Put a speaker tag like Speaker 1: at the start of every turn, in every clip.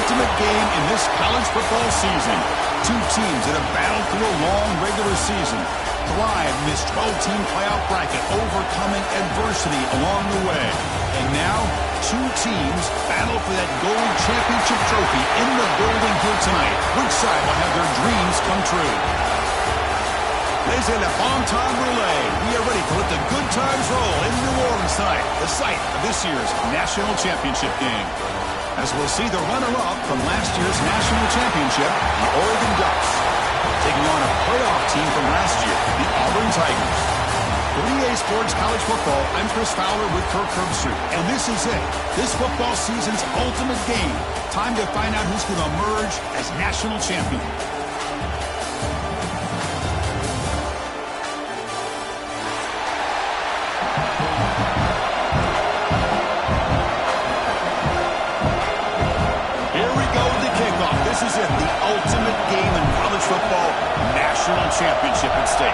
Speaker 1: ultimate game in this college football season. Two teams that have battled through a long regular season, thrived in this 12-team playoff bracket, overcoming adversity along the way. And now, two teams battle for that gold championship trophy in the building here tonight. Which side will have their dreams come true? Laissez le bon temps rouler. We are ready to let the good times roll in New Orleans tonight, the site of this year's national championship game. As we'll see the runner-up from last year's national championship, the Oregon Ducks, taking on a playoff team from last year, the Auburn Tigers. For EA Sports College Football, I'm Chris Fowler with Kirk Herbstreit, and this is it. This football season's ultimate game. Time to find out who's going to emerge as national champion. This is it, the ultimate game in college football, national championship at stake.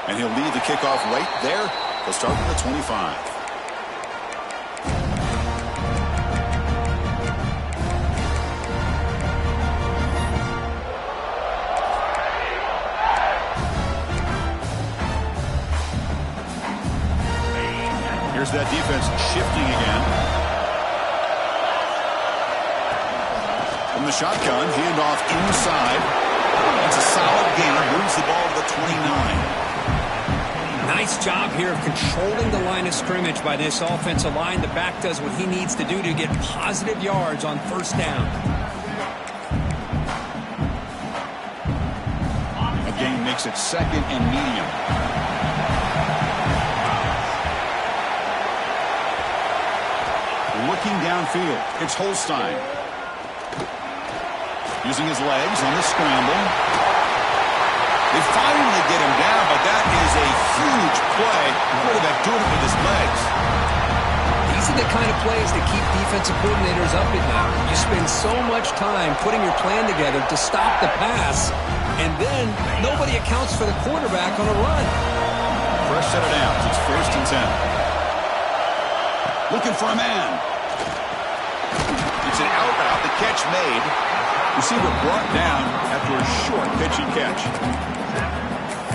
Speaker 1: And he'll lead the kickoff right there. He'll start with the 25. Here's that defense shifting again. From the shotgun, handoff inside. That's a solid gain. Moves the ball to the 29.
Speaker 2: Nice job here of controlling the line of scrimmage by this offensive line. The back does what he needs to do to get positive yards on first down.
Speaker 1: A gain makes it second and medium. Looking downfield, it's Holstein. Using his legs on the scramble. They finally get him down, but that is a huge play. Quarterback doing it with his legs.
Speaker 2: These are the kind of plays that keep defensive coordinators up at night. You spend so much time putting your plan together to stop the pass, and then nobody accounts for the quarterback on a run.
Speaker 1: Fresh set of downs. It's 1st and 10. Looking for a man. It's an out route. The catch made. Receiver brought down after a short pitch and catch.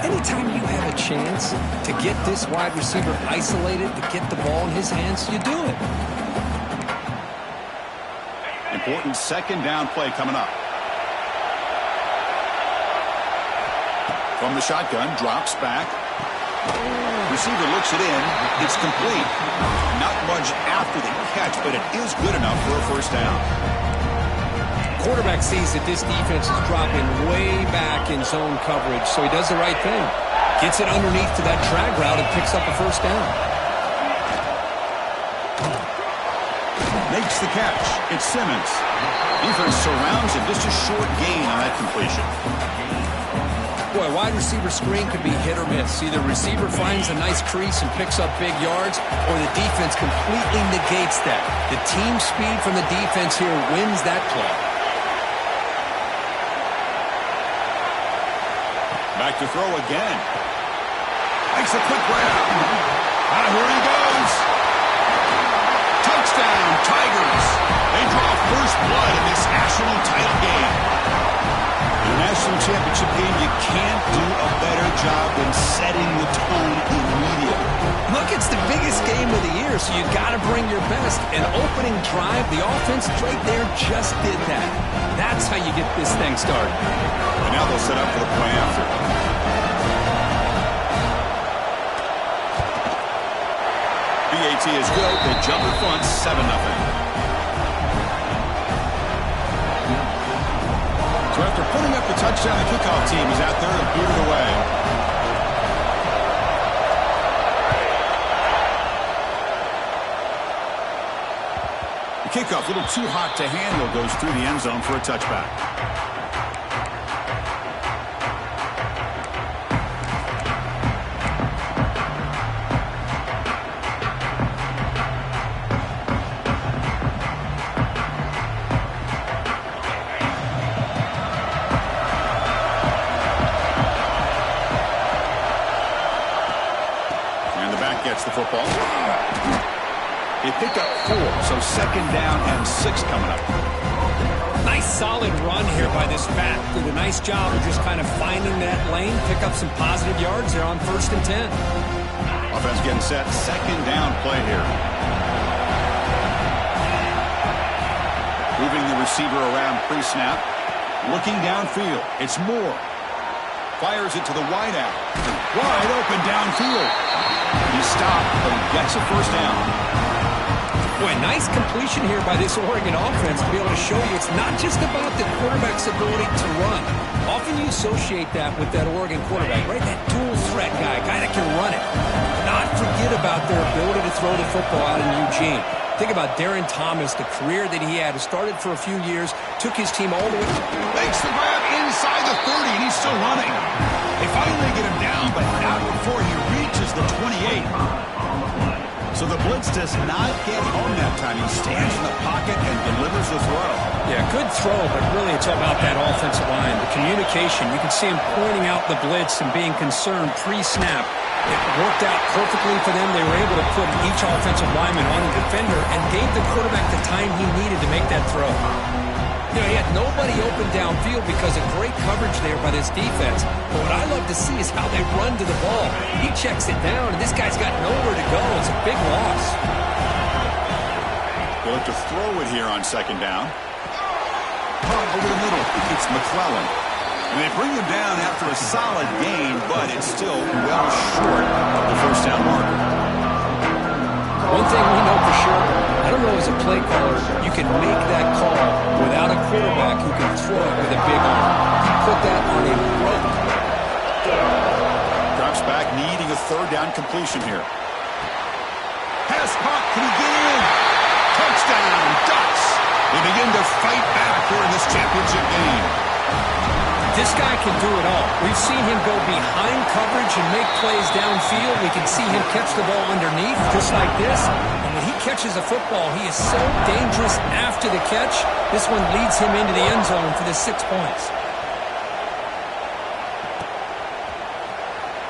Speaker 2: Anytime you have a chance to get this wide receiver isolated, to get the ball in his hands, you do it.
Speaker 1: Important second down play coming up. From the shotgun, drops back. Receiver looks it in. It's complete. Not much after the catch, but it is good enough for a first down.
Speaker 2: Quarterback sees that this defense is dropping way back in zone coverage, so he does the right thing. Gets it underneath to that drag route and picks up a first down.
Speaker 1: Makes the catch. It's Simmons. Defense surrounds him. Just a short gain on that completion.
Speaker 2: Boy, a wide receiver screen could be hit or miss. Either receiver finds a nice crease and picks up big yards, or the defense completely negates that. The team speed from the defense here wins that play.
Speaker 1: Back to throw again. Makes a quick grab. Here he goes. Touchdown, Tigers. They draw first blood in this national title game. In a national championship game, you can't do a better job than setting the tone immediately.
Speaker 2: Look, it's the biggest game of the year, so you got to bring your best. An opening drive, the offense right there just did that. That's how you get this thing started.
Speaker 1: And now they'll set up for the play after. BAT is good. They jump in front, 7-0. So after putting up the touchdown, the kickoff team is out there to boot it away. The kickoff, a little too hot to handle, goes through the end zone for a touchback. And the back gets the football. They picked up 4, so 2nd down and 6 coming up.
Speaker 2: Nice solid run here by this back. Did a nice job of just kind of finding that lane, pick up some positive yards there on 1st and 10.
Speaker 1: Offense getting set. 2nd down play here. Moving the receiver around pre-snap. Looking downfield. It's Moore. Fires it to the wideout. Wide open downfield. He stopped, but he gets a 1st down.
Speaker 2: Boy, nice completion here by this Oregon offense to be able to show you it's not just about the quarterback's ability to run. Often you associate that with that Oregon quarterback, right? That dual threat guy that can run it. Not forget about their ability to throw the football out in Eugene. Think about Darren Thomas, the career that he had. He started for a few years, took his team all the way.
Speaker 1: Makes the grab inside the 30, and he's still running. They finally get him down, but not before he reaches the 28. So the blitz does not get home that time. He stands in the pocket and delivers the throw.
Speaker 2: Yeah, good throw, but really it's all about that offensive line. The communication, you can see him pointing out the blitz and being concerned pre-snap. It worked out perfectly for them. They were able to put each offensive lineman on the defender and gave the quarterback the time he needed to make that throw. You know, he had nobody open downfield because of great coverage there by this defense. But what I love to see is how they run to the ball. He checks it down, and this guy's got nowhere to go. It's a big loss.
Speaker 1: They'll have to throw it here on 2nd down. Over the middle. It's McClellan. And they bring him down after a solid gain, but it's still well short of the 1st down marker.
Speaker 2: One thing we know for sure, I don't know as a play caller, you can make that call without a quarterback who can throw it with a big arm. He put that on a rope.
Speaker 1: Drops back, needing a 3rd down completion here. Pass caught, can he get in? Touchdown, Ducks. They begin to fight back here in this championship game.
Speaker 2: This guy can do it all. We've seen him go behind coverage and make plays downfield. We can see him catch the ball underneath, just like this. And when he catches a football, he is so dangerous after the catch. This one leads him into the end zone for the 6 points.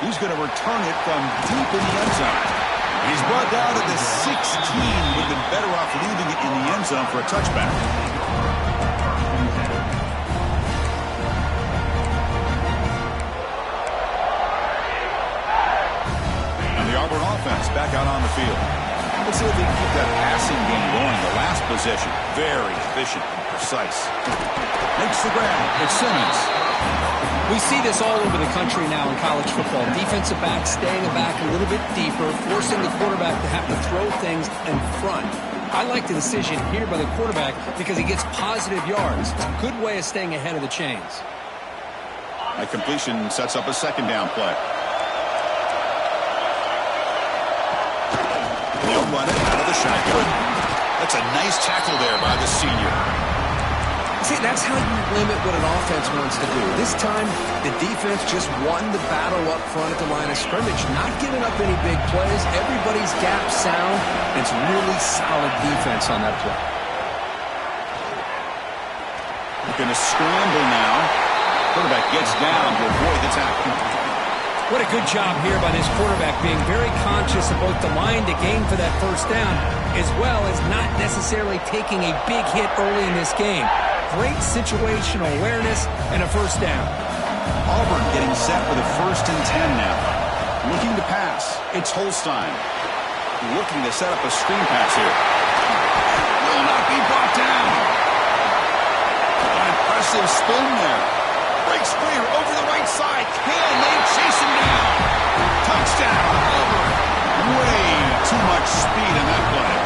Speaker 1: He's going to return it from deep in the end zone. He's brought down to the 16. Would have been better off leaving it in the end zone for a touchback. Offense back out on the field. Let's see if they can keep that passing game going. The last possession, very efficient and precise. Makes the grab. It's Simmons.
Speaker 2: We see this all over the country now in college football. Defensive backs staying back a little bit deeper, forcing the quarterback to have to throw things in front. I like the decision here by the quarterback because he gets positive yards. It's a good way of staying ahead of the chains.
Speaker 1: That completion sets up a 2nd down play. They'll run it out of the shotgun. That's a nice tackle there by the senior.
Speaker 2: See, that's how you limit what an offense wants to do. This time, the defense just won the battle up front at the line of scrimmage, not giving up any big plays. Everybody's gap sound. It's really solid defense on that play.
Speaker 1: They're going to scramble now. Quarterback gets down to avoid the tackle.
Speaker 2: What a good job here by this quarterback, being very conscious of both the line to gain for that 1st down, as well as not necessarily taking a big hit early in this game. Great situational awareness and a 1st down.
Speaker 1: Auburn getting set for the 1st and 10 now. Looking to pass. It's Holstein. Looking to set up a screen pass here. Will not be brought down. An impressive spin there. Breaks clear over the right side. Can they chase him down? Touchdown, Auburn. Way too much speed in that play.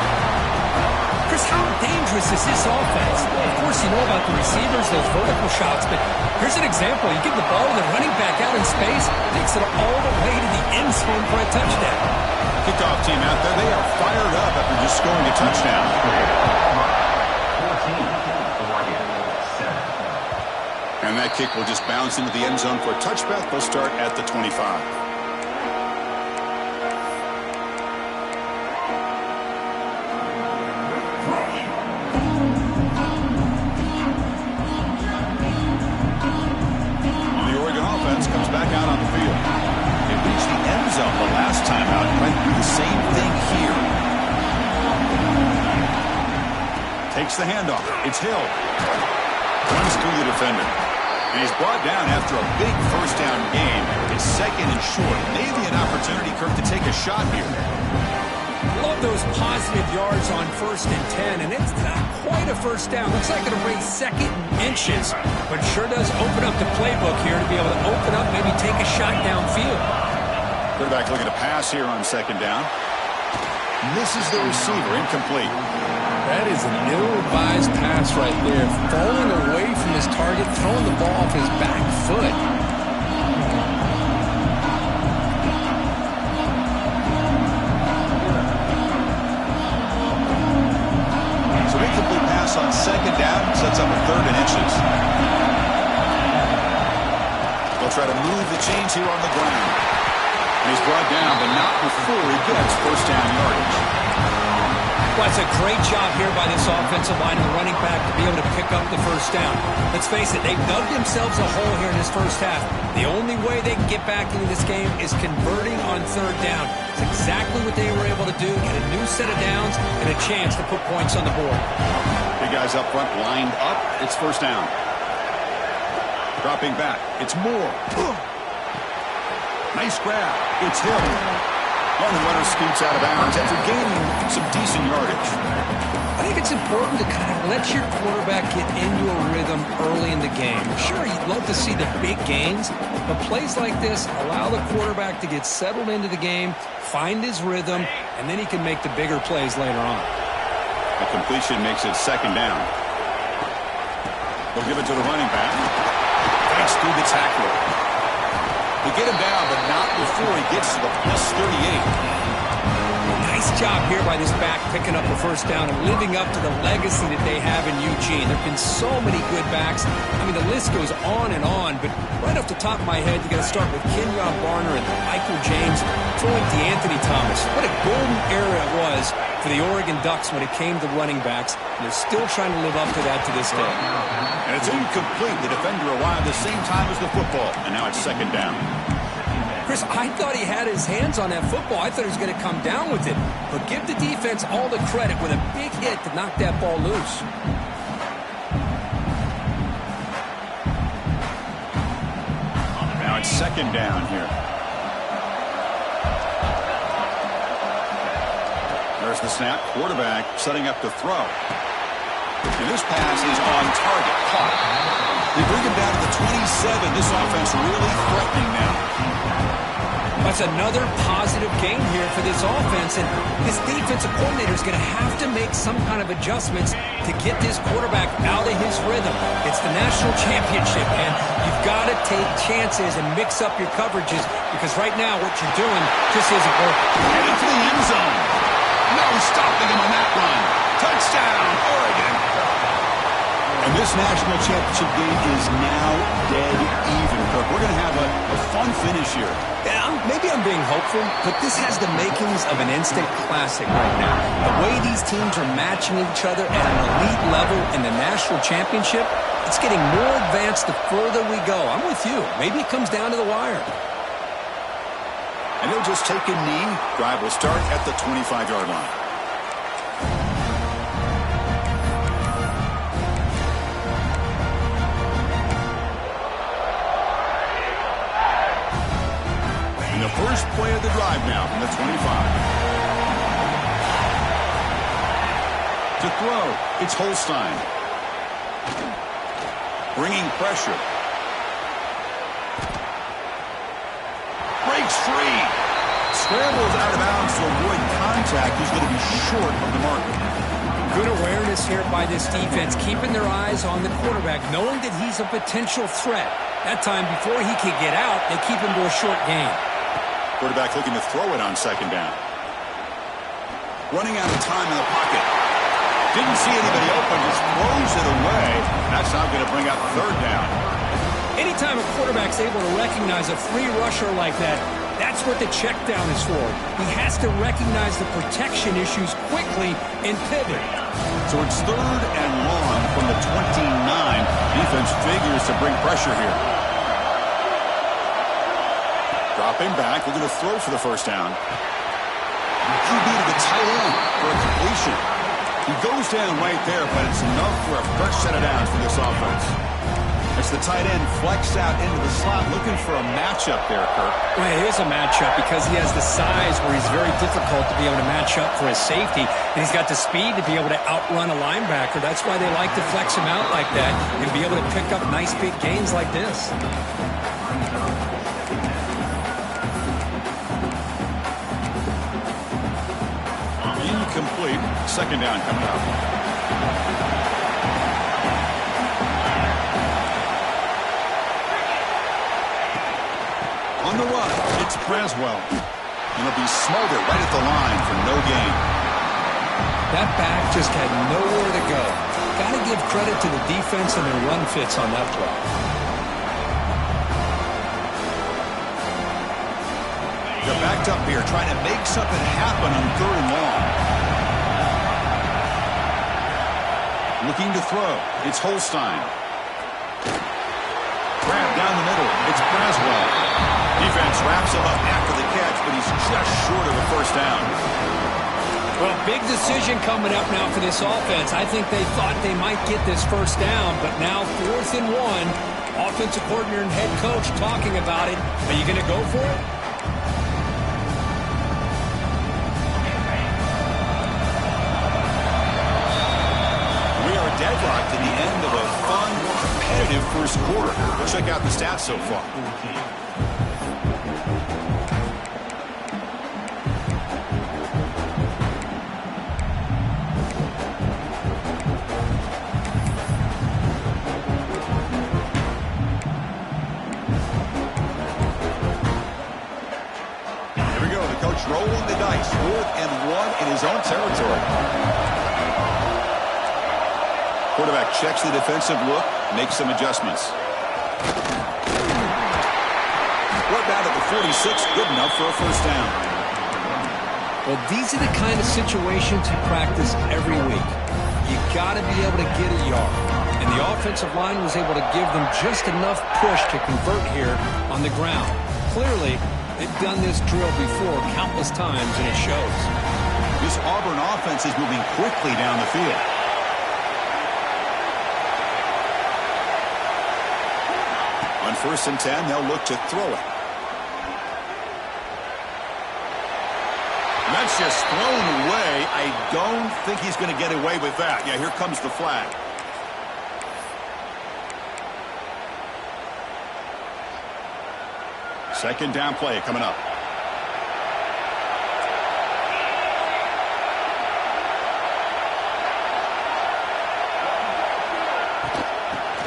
Speaker 2: Chris, how dangerous is this offense? Of course, you know about the receivers, those vertical shots, but here's an example. You give the ball to the running back out in space, takes it all the way to the end zone for a touchdown.
Speaker 1: Kickoff team out there, they are fired up after just scoring a touchdown. And that kick will just bounce into the end zone for a touchback. They'll start at the 25. Takes the handoff. It's Hill. Runs through the defender. And he's brought down after a big first down gain. It's second and short. Maybe an opportunity, Kirk, to take a shot here.
Speaker 2: Love those positive yards on 1st and 10, and it's not quite a first down. Looks like it'll raise second and inches, but sure does open up the playbook here to be able to open up, maybe take a shot downfield.
Speaker 1: Quarterback looking to pass here on 2nd down. Misses the receiver, incomplete.
Speaker 2: That is an ill-advised pass right there. Falling away from his target, throwing the ball off his back foot.
Speaker 1: So incomplete pass on 2nd down, sets up a 3rd and inches. They'll try to move the chains here on the ground. And he's brought down, but not before he gets first down yardage.
Speaker 2: Well, it's a great job here by this offensive line and the running back to be able to pick up the first down. Let's face it, they've dug themselves a hole here in this first half. The only way they can get back into this game is converting on 3rd down. It's exactly what they were able to do, get a new set of downs and a chance to put points on the board.
Speaker 1: Big guys up front lined up. It's first down. Dropping back. It's Moore. Nice grab. It's Hill. Well, the runner scoots out of bounds after gaining some decent yardage.
Speaker 2: I think it's important to kind of let your quarterback get into a rhythm early in the game. Sure, you'd love to see the big gains, but plays like this allow the quarterback to get settled into the game, find his rhythm, and then he can make the bigger plays later on.
Speaker 1: A completion makes it 2nd down. They'll give it to the running back. Thanks through the tackle. They get him down, but not before he gets to the +38.
Speaker 2: Nice job here by this back picking up the first down and living up to the legacy that they have in Eugene. There have been so many good backs. I mean, the list goes on and on, but right off the top of my head, you got to start with Kenyon Barner and Michael James, throwing DeAnthony Thomas. What a golden era it was for the Oregon Ducks when it came to running backs, and they're still trying to live up to that to this day.
Speaker 1: And it's incomplete. The defender arrived the same time as the football, and now it's 2nd down.
Speaker 2: Chris, I thought he had his hands on that football. I thought he was going to come down with it. But give the defense all the credit with a big hit to knock that ball loose.
Speaker 1: Now it's 2nd down here. There's the snap. Quarterback setting up to throw. And this pass is on target. Caught. They bring him down to the 27. This offense really threatening now.
Speaker 2: That's another positive game here for this offense, and this defensive coordinator is going to have to make some kind of adjustments to get this quarterback out of his rhythm. It's the national championship, and you've got to take chances and mix up your coverages, because right now what you're doing just isn't working.
Speaker 1: And into the end zone. No stopping him on that run. Touchdown, Oregon. And this national championship game is now dead even, Kirk. We're going to have a fun finish here.
Speaker 2: Yeah, maybe I'm being hopeful, but this has the makings of an instant classic right now. The way these teams are matching each other at an elite level in the national championship, it's getting more advanced the further we go. I'm with you. Maybe it comes down to the wire.
Speaker 1: And he'll just take a knee. Drive will start at the 25-yard line. The first play of the drive now from the 25. To throw, it's Holstein. Bringing pressure. Breaks free. Scrambles out of bounds to avoid contact. He's going to be short of the mark.
Speaker 2: Good awareness here by this defense, keeping their eyes on the quarterback, knowing that he's a potential threat. That time, before he can get out, they keep him to a short gain.
Speaker 1: Quarterback looking to throw it on 2nd down. Running out of time in the pocket. Didn't see anybody open, just throws it away. That's not going to bring up 3rd down.
Speaker 2: Anytime a quarterback's able to recognize a free rusher like that, that's what the check down is for. He has to recognize the protection issues quickly and pivot.
Speaker 1: So it's 3rd and long from the 29. Defense figures to bring pressure here. Dropping back, we're going to throw for the first down. QB to the tight end for a completion. He goes down right there, but it's enough for a fresh set of downs for this offense. As the tight end flex out into the slot, looking for a matchup there, Kirk.
Speaker 2: Well, it is a matchup because he has the size where he's very difficult to be able to match up for his safety, and he's got the speed to be able to outrun a linebacker. That's why they like to flex him out like that and be able to pick up nice big gains like this.
Speaker 1: Incomplete. Second down coming up. On the run, it's Braswell. And he'll be smothered right at the line for no gain.
Speaker 2: That back just had nowhere to go. Got to give credit to the defense and their run fits on that play.
Speaker 1: They're backed up here, trying to make something happen on 3rd and long. Looking to throw. It's Holstein. Grab down the middle. It's Braswell. Defense wraps him up after the catch, but he's just short of a first down.
Speaker 2: Well, big decision coming up now for this offense. I think they thought they might get this first down, but now 4th and 1. Offensive coordinator and head coach talking about it. Are you going to go for it?
Speaker 1: We are deadlocked to the end of a fun, competitive first quarter. We'll check out the stats so far. Rolling the dice, 4th and 1 in his own territory. Quarterback checks the defensive look, makes some adjustments. What down at the 46, good enough for a first down.
Speaker 2: Well, these are the kind of situations you practice every week. You got to be able to get a yard. And the offensive line was able to give them just enough push to convert here on the ground. Clearly, they've done this drill before countless times, and it shows.
Speaker 1: This Auburn offense is moving quickly down the field. On 1st and 10, they'll look to throw it. That's just thrown away. I don't think he's going to get away with that. Yeah, here comes the flag. Second down play coming up.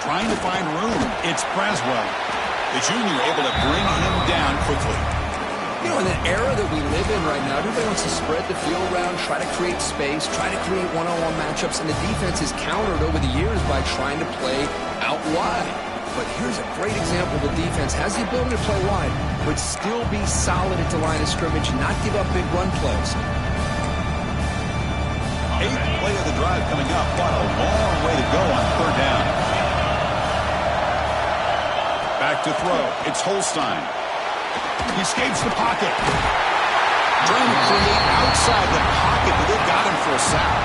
Speaker 1: Trying to find room. It's Braswell. The junior able to bring him down quickly.
Speaker 2: You know, in the era that we live in right now, everybody wants to spread the field around, try to create space, try to create one-on-one matchups, and the defense is countered over the years by trying to play out wide. But here's a great example. The defense has the ability to play wide, but still be solid at the line of scrimmage and not give up big run plays.
Speaker 1: 8th play of the drive coming up. What a long way to go on 3rd down. Back to throw. It's Holstein. He escapes the pocket. Trying to create outside the pocket, but they got him for a sack.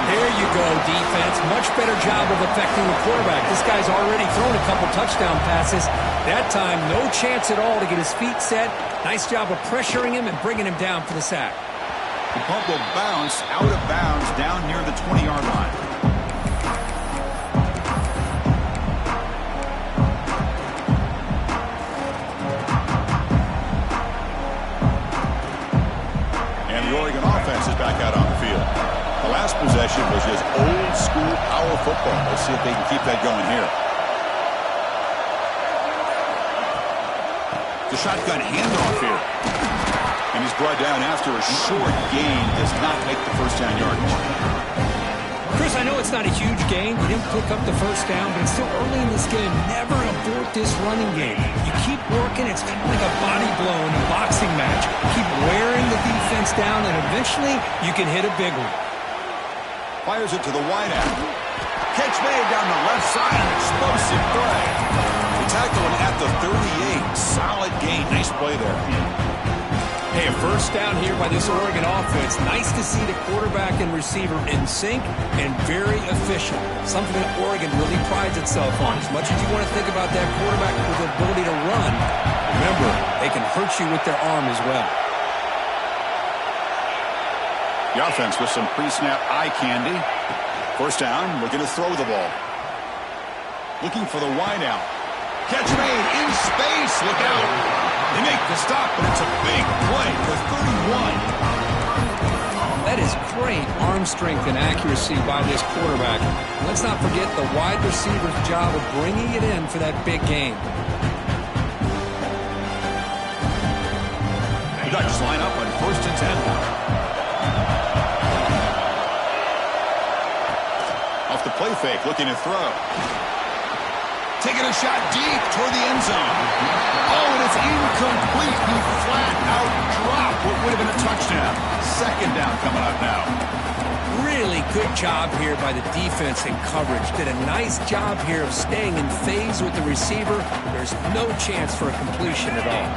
Speaker 2: There you go, defense. Much better job of affecting the quarterback. This guy's already thrown a couple touchdown passes. That time, no chance at all to get his feet set. Nice job of pressuring him and bringing him down for the sack.
Speaker 1: The punt will bounce out of bounds down near the 20-yard line. And the Oregon offense is back out on the field. The last possession was just old-school power football. Let's see if they can keep that going here. The shotgun handoff here. And he's brought down after a short gain. Does not make the first down yardage.
Speaker 2: Chris, I know it's not a huge gain. You didn't pick up the first down, but it's still early in this game. Never abort this running game. You keep working. It's kind of like a body blow in a boxing match. Keep wearing the defense down, and eventually you can hit a big one.
Speaker 1: Fires it to the wideout. Catch made down the left side. An explosive play. They tackle him at the 38. Solid gain. Nice play there.
Speaker 2: Hey, a first down here by this Oregon offense. Nice to see the quarterback and receiver in sync and very efficient. Something that Oregon really prides itself on. As much as you want to think about that quarterback with the ability to run, remember, they can hurt you with their arm as well.
Speaker 1: The offense with some pre-snap eye candy. First down, looking to throw the ball. Looking for the wideout. Catch made in space. Look out. They make the stop, but it's a big play for 31.
Speaker 2: That is great arm strength and accuracy by this quarterback. Let's not forget the wide receiver's job of bringing it in for that big game.
Speaker 1: The Ducks line up on 1st and 10. Off the play fake, looking to throw. Taking a shot deep toward the end zone. Oh, and it's incomplete. He flat out dropped what would have been a touchdown. Second down coming up now.
Speaker 2: Really good job here by the defense and coverage. Did a nice job here of staying in phase with the receiver. There's no chance for a completion at all.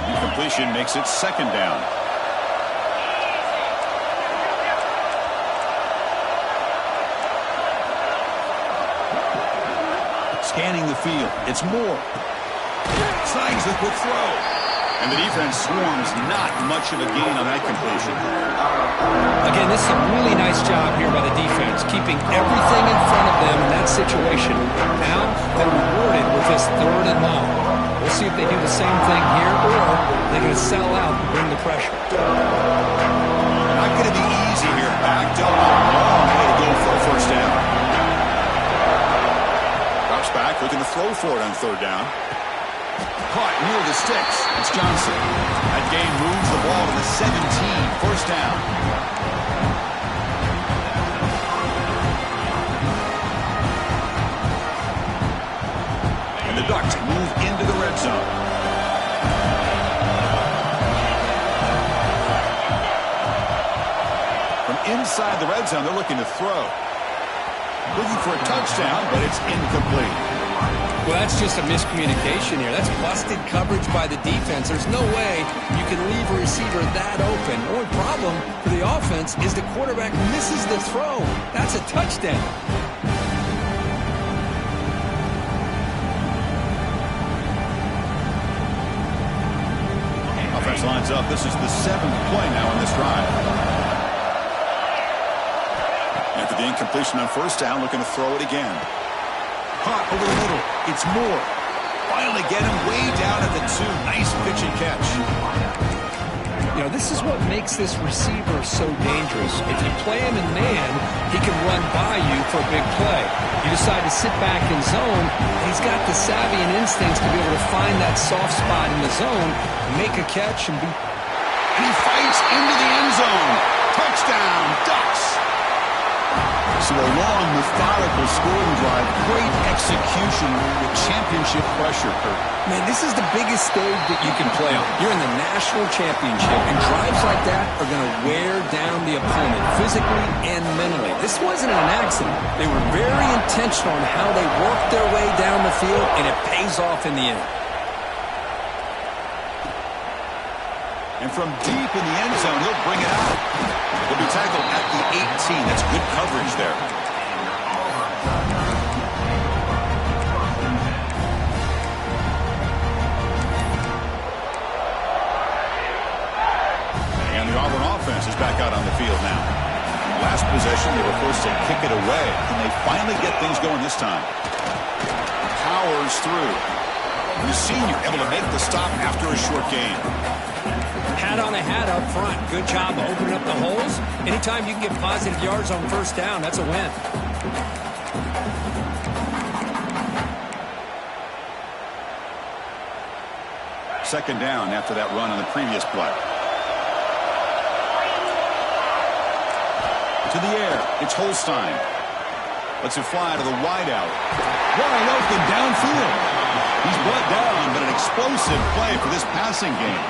Speaker 1: Incompletion makes it second down. Scanning the field. It's Moore. Signs the quick throw. And the defense swarms not much of a gain on that completion.
Speaker 2: Again, this is a really nice job here by the defense, keeping everything in front of them in that situation. Now they're rewarded with this 3rd and long. We'll see if they do the same thing here, or they're going to sell out and bring the pressure.
Speaker 1: Not going to be easy here. Backed up. Long way to go for a first down. Back, looking to throw for it on 3rd down. Caught near the sticks. It's Johnson. That gain moves the ball to the 17. First down. And the Ducks move into the red zone. From inside the red zone, they're looking to throw. Looking for a touchdown, but it's incomplete.
Speaker 2: Well, that's just a miscommunication here. That's busted coverage by the defense. There's no way you can leave a receiver that open. The only problem for the offense is the quarterback misses the throw. That's a touchdown.
Speaker 1: Offense lines up. This is the 7th play now in this drive. After the incompletion on first down, looking to throw it again. Caught over the middle. It's Moore. Finally get him way down at the 2. Nice pitch and catch.
Speaker 2: You know, this is what makes this receiver so dangerous. If you play him in man, he can run by you for a big play. You decide to sit back in zone, and he's got the savvy and instincts to be able to find that soft spot in the zone, make a catch, and
Speaker 1: he fights into the end zone. Touchdown, Ducks. So a long, methodical scoring drive. Great execution with championship pressure, Kurt.
Speaker 2: Man, this is the biggest stage that you can play on. You're in the national championship, and drives like that are going to wear down the opponent physically and mentally. This wasn't an accident. They were very intentional on how they worked their way down the field, and it pays off in the end.
Speaker 1: And from deep in the end zone, he'll bring it out. He'll be tackled at the 18. That's good coverage there. And the Auburn offense is back out on the field now. Last possession, they were forced to kick it away, and they finally get things going this time. Powers through. The senior able to make the stop after a short gain.
Speaker 2: Hat on a hat up front. Good job of opening up the holes. Anytime you can get positive yards on first down, that's a win.
Speaker 1: Second down after that run on the previous play. To the air. It's Holstein. Lets it fly to the wideout. Wide open downfield. He's brought down, but an explosive play for this passing game.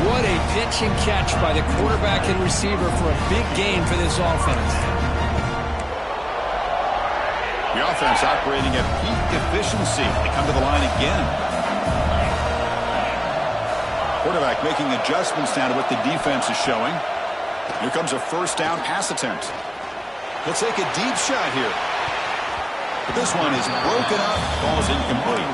Speaker 2: What a pitch and catch by the quarterback and receiver for a big gain for this offense.
Speaker 1: The offense operating at peak efficiency. They come to the line again. Quarterback making adjustments now to what the defense is showing. Here comes a first down pass attempt. He'll take a deep shot here. But this one is broken up. Ball's incomplete.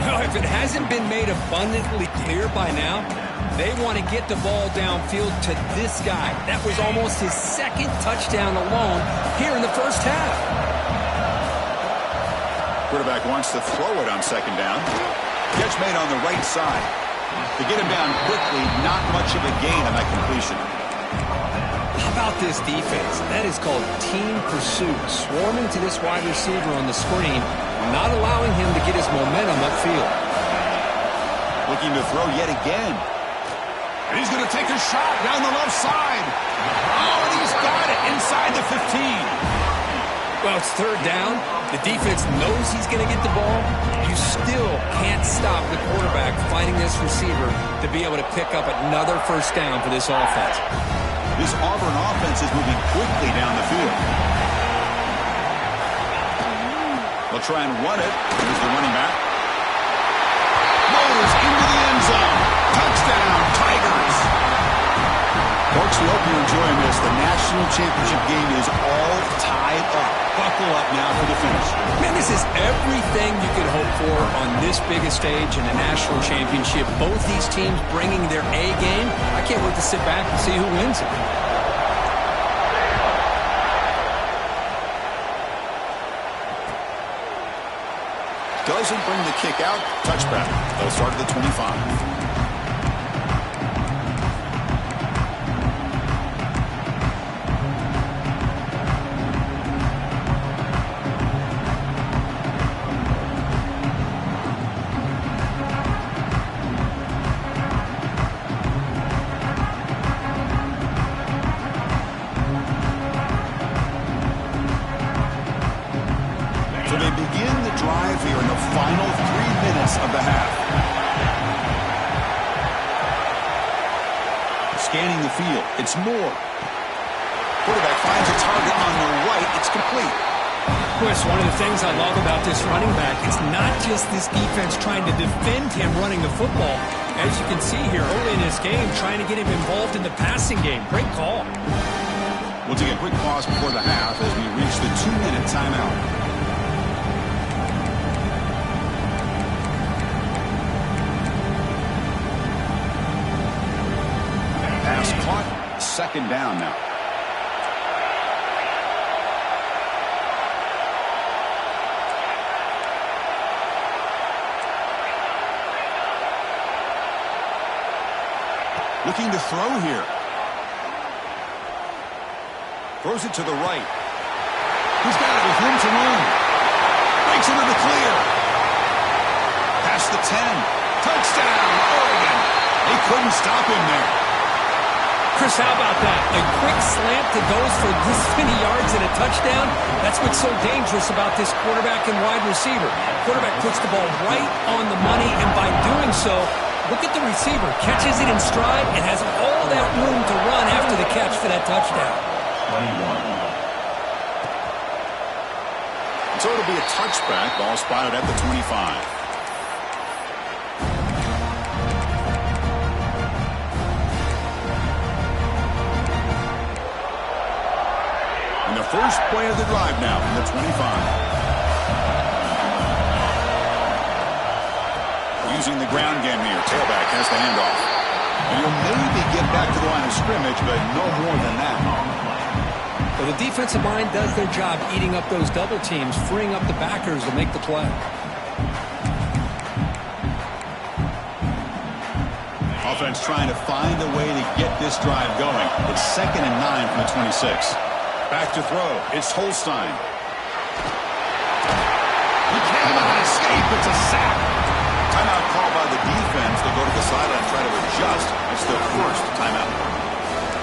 Speaker 2: Well, if it hasn't been made abundantly clear by now, they want to get the ball downfield to this guy. That was almost his second touchdown alone here in the first half.
Speaker 1: Quarterback wants to throw it on second down. Catch made on the right side. To get him down quickly, not much of a gain on that completion.
Speaker 2: How about this defense? That is called team pursuit. Swarming to this wide receiver on the screen, not allowing him to get his momentum upfield.
Speaker 1: Looking to throw yet again. And he's going to take a shot down the left side. Oh, and he's got it inside the 15.
Speaker 2: Well, it's third down. The defense knows he's going to get the ball. You still can't stop the quarterback fighting this receiver to be able to pick up another first down for this offense.
Speaker 1: This Auburn offense is moving quickly down the field. They'll try and run it. Here's the running back. Motors into the end zone. Touchdown, Tigers. Folks, we hope you're enjoying this. The national championship game is all tied up. Buckle up now for the finish.
Speaker 2: Man, this is everything you could hope for on this biggest stage in the national championship. Both these teams bringing their A game. I can't wait to sit back and see who wins it.
Speaker 1: Doesn't bring the kick out. Touchback. They'll start at the 25. Scanning the field. It's Moore. Quarterback finds a target on the right. It's complete.
Speaker 2: Chris, one of the things I love about this running back is not just this defense trying to defend him running the football. As you can see here early in this game, trying to get him involved in the passing game. Great call.
Speaker 1: We'll take a quick pause before the half as we reach the 2-minute timeout. Second down now. Looking to throw here. Throws it to the right. He's got it with room to run. Breaks into the clear. Past the 10. Touchdown, Oregon. They couldn't stop him there.
Speaker 2: Chris, how about that? A quick slant that goes for this many yards and a touchdown. That's what's so dangerous about this quarterback and wide receiver. Quarterback puts the ball right on the money, and by doing so, look at the receiver. Catches it in stride and has all that room to run after the catch for that touchdown.
Speaker 1: 21. So it'll be a touchback. Ball spotted at the 25. First play of the drive now from the 25. Using the ground game here. Tailback has the handoff. And he'll maybe get back to the line of scrimmage, but no more than that.
Speaker 2: Well, the defensive line does their job eating up those double teams, freeing up the backers to make the play.
Speaker 1: Offense trying to find a way to get this drive going. It's 2nd and 9 from the 26. Back to throw. It's Holstein. He cannot escape. It's a sack. Timeout called by the defense. They'll go to the sideline and try to adjust. It's their first timeout.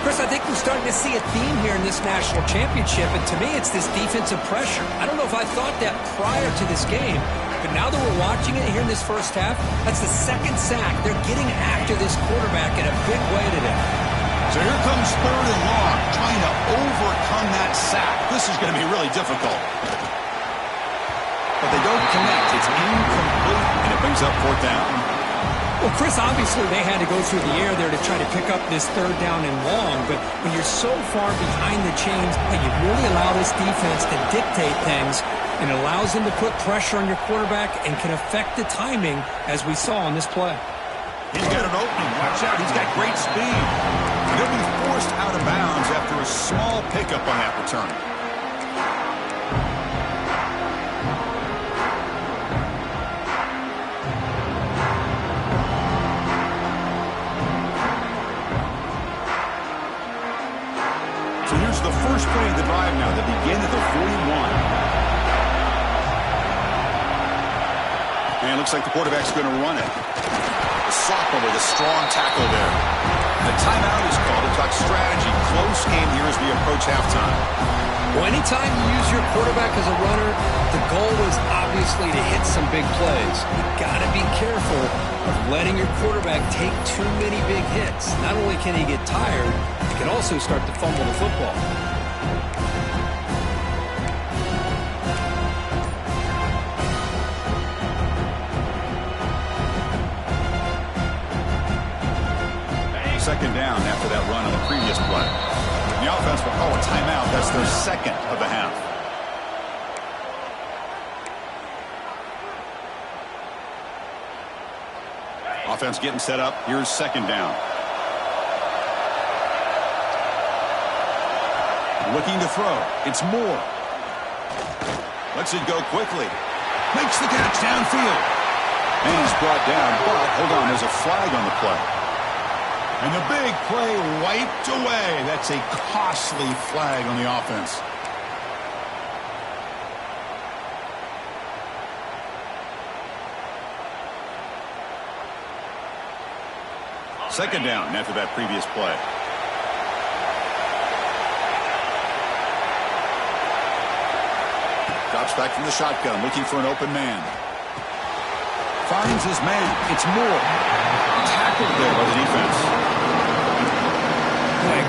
Speaker 2: Chris, I think we're starting to see a theme here in this national championship, and to me it's this defensive pressure. I don't know if I thought that prior to this game, but now that we're watching it here in this first half, that's the second sack. They're getting after this quarterback in a big way today.
Speaker 1: So here comes 3rd and long, trying to overcome that sack. This is going to be really difficult. But they don't connect. It's incomplete, and it brings up 4th down.
Speaker 2: Well, Chris, obviously they had to go through the air there to try to pick up this third down and long, but when you're so far behind the chains, you really allow this defense to dictate things, and it allows them to put pressure on your quarterback and can affect the timing, as we saw on this play.
Speaker 1: He's got an opening. Watch out. He's got great speed. He'll be forced out of bounds after a small pickup on that return. So here's the first play of the drive now. They begin at the 41. And it looks like the quarterback's going to run it. The sophomore with a strong tackle there. The timeout is called to talk strategy. Close game here as we approach halftime.
Speaker 2: Well, anytime you use your quarterback as a runner, the goal is obviously to hit some big plays. You've got to be careful of letting your quarterback take too many big hits. Not only can he get tired, he can also start to fumble the football.
Speaker 1: Second down after that run on the previous play. The offense will call a timeout. That's their second of the half. Offense getting set up. Here's second down. Looking to throw. It's Moore. Lets it go quickly. Makes the catch downfield. And he's brought down, but hold on, there's a flag on the play. And the big play wiped away. That's a costly flag on the offense. Second down after that previous play. Drops back from the shotgun, looking for an open man. Finds his man. It's Moore. Tackled there by the defense.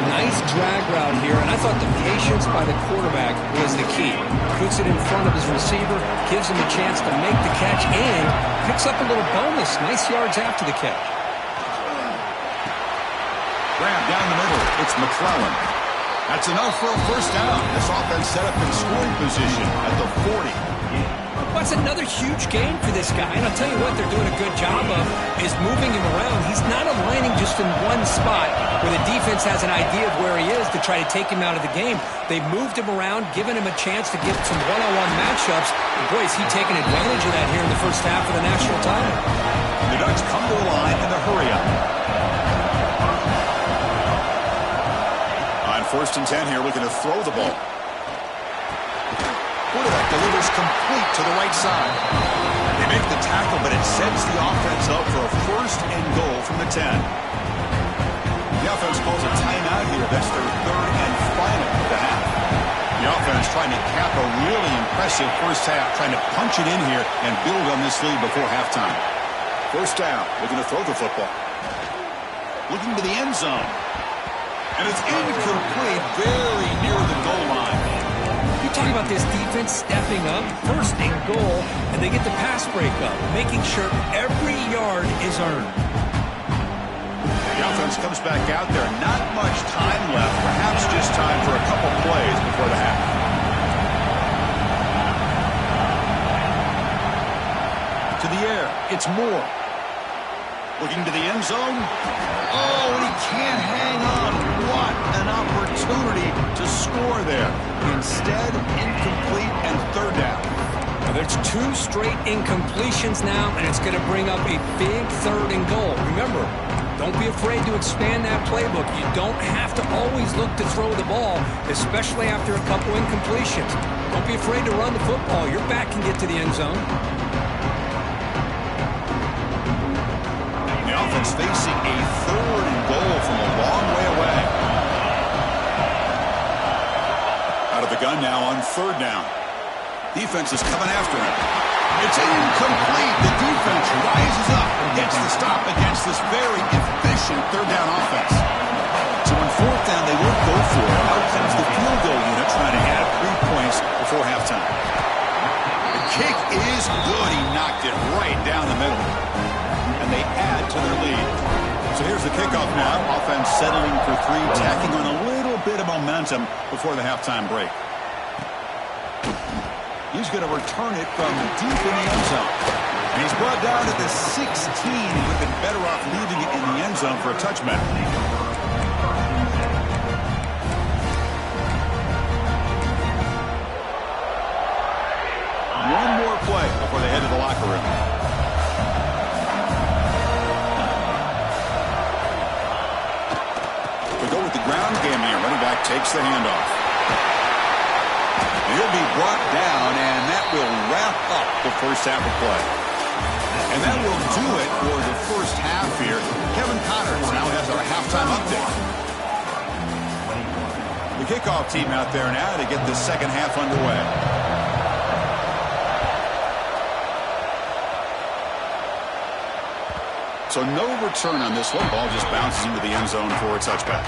Speaker 2: Nice drag route here, and I thought the patience by the quarterback was the key. Puts it in front of his receiver, gives him a chance to make the catch, and picks up a little bonus. Nice yards after the catch.
Speaker 1: Grab down the middle. It's McClellan. That's enough for a first down. This offense set up in scoring position at the 40.
Speaker 2: Well, it's another huge game for this guy, and I'll tell you what they're doing a good job of is moving him around. He's not aligning just in one spot where the defense has an idea of where he is to try to take him out of the game. They've moved him around, given him a chance to get some one-on-one matchups. And boy, is he taking advantage of that here in the first half of the national title.
Speaker 1: The Ducks come to the line in the hurry-up. On 1st and 10 here, looking to throw the ball. Quarterback delivers complete to the right side. They make the tackle, but it sets the offense up for a 1st and goal from the 10. The offense calls a timeout here. That's their 3rd and final of the half. The offense trying to cap a really impressive first half, trying to punch it in here and build on this lead before halftime. First down, looking to throw the football. Looking to the end zone. And it's incomplete, very near the goal line.
Speaker 2: You're talking about this defense stepping up, 1st and goal, and they get the pass breakup, making sure every yard is earned.
Speaker 1: The offense comes back out there. Not much time left, perhaps just time for a couple plays before the half. To the air, it's Moore. Looking to the end zone. Oh, and he can't hang on. What an opportunity to score there. Instead, incomplete and 3rd down.
Speaker 2: Well, there's 2 straight incompletions now, and it's going to bring up a big 3rd and goal. Remember, don't be afraid to expand that playbook. You don't have to always look to throw the ball, especially after a couple incompletions. Don't be afraid to run the football. Your back can get to the end zone.
Speaker 1: The offense facing a 3rd and goal from a long way away. Out of the gun now on 3rd down. Defense is coming after him. It's incomplete. The defense rises up and gets the stop against this very efficient 3rd down offense. So on 4th down, they won't go for it. Out comes the field goal unit trying to add 3 points before halftime. The kick is good. He knocked it right down the middle. And they add to their lead. So here's the kickoff now. Offense settling for three, tacking on a little bit of momentum before the halftime break. He's going to return it from deep in the end zone. And he's brought down to the 16. He would have been better off leaving it in the end zone for a touchback. One more play before they head to the locker room. We go with the ground game here. Running back takes the handoff. He'll be brought down, and that will wrap up the first half of play. And that will do it for the first half here. Kevin Connors now has our halftime update. The kickoff team out there now to get the second half underway. So no return on this one. Ball just bounces into the end zone for a touchback.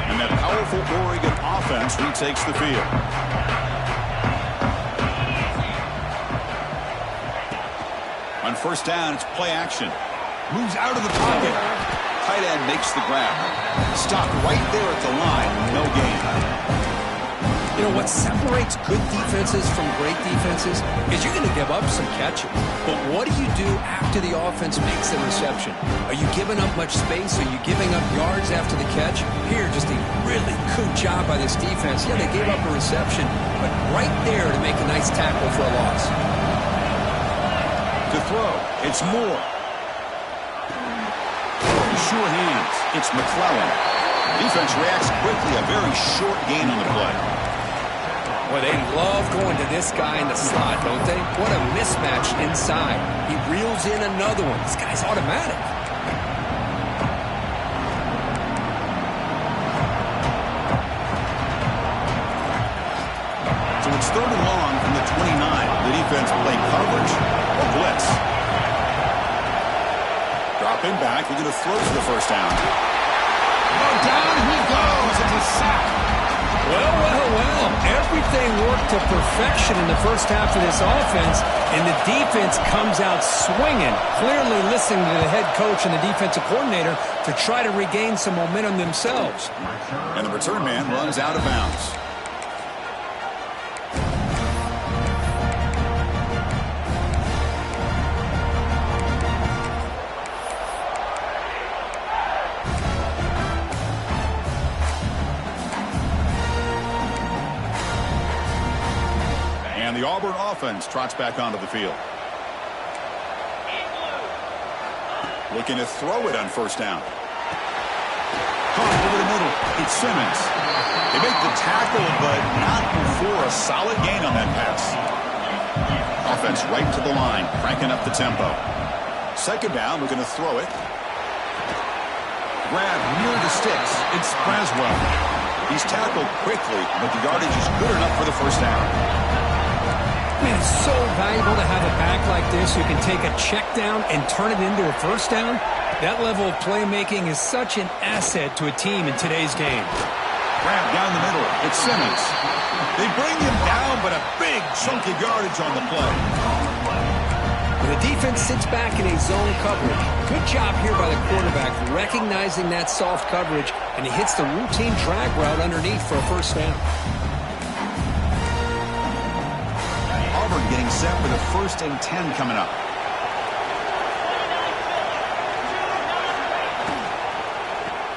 Speaker 1: And that powerful Oregon offense retakes the field. On first down, it's play action. Moves out of the pocket. Tight end makes the grab. Stop right there at the line. No gain.
Speaker 2: You know, what separates good defenses from great defenses is you're going to give up some catches. But what do you do after the offense makes the reception? Are you giving up much space? Are you giving up yards after the catch? Here, just a really good job by this defense. Yeah, they gave up a reception, but right there to make a nice tackle for a loss.
Speaker 1: To throw, it's Moore. Sure hands, it's McClellan. Defense reacts quickly, a very short gain on the play.
Speaker 2: Boy, they love going to this guy in the slot, don't they? What a mismatch inside. He reels in another one. This guy's automatic.
Speaker 1: So it's third and long from the 29. The defense play coverage or blitz. Dropping back. We're going to throw for the first down. Oh, down he goes. It's a sack.
Speaker 2: Well, well, well. Everything worked to perfection in the first half of this offense, and the defense comes out swinging, clearly listening to the head coach and the defensive coordinator to try to regain some momentum themselves.
Speaker 1: And the return man runs out of bounds. The Auburn offense trots back onto the field. Looking to throw it on first down. Caught over the middle. It's Simmons. They make the tackle, but not before a solid gain on that pass. Offense right to the line, cranking up the tempo. Second down, looking to throw it. Grab near the sticks. It's Braswell. He's tackled quickly, but the yardage is good enough for the first down.
Speaker 2: Man, it's so valuable to have a back like this who can take a check down and turn it into a first down. That level of playmaking is such an asset to a team in today's game.
Speaker 1: Grab down the middle. It's Simmons. They bring him down, but a big chunk of yardage on the play.
Speaker 2: When the defense sits back in a zone coverage, good job here by the quarterback recognizing that soft coverage, and he hits the routine drag route underneath for a first down.
Speaker 1: Auburn getting set for the 1st and 10 coming up.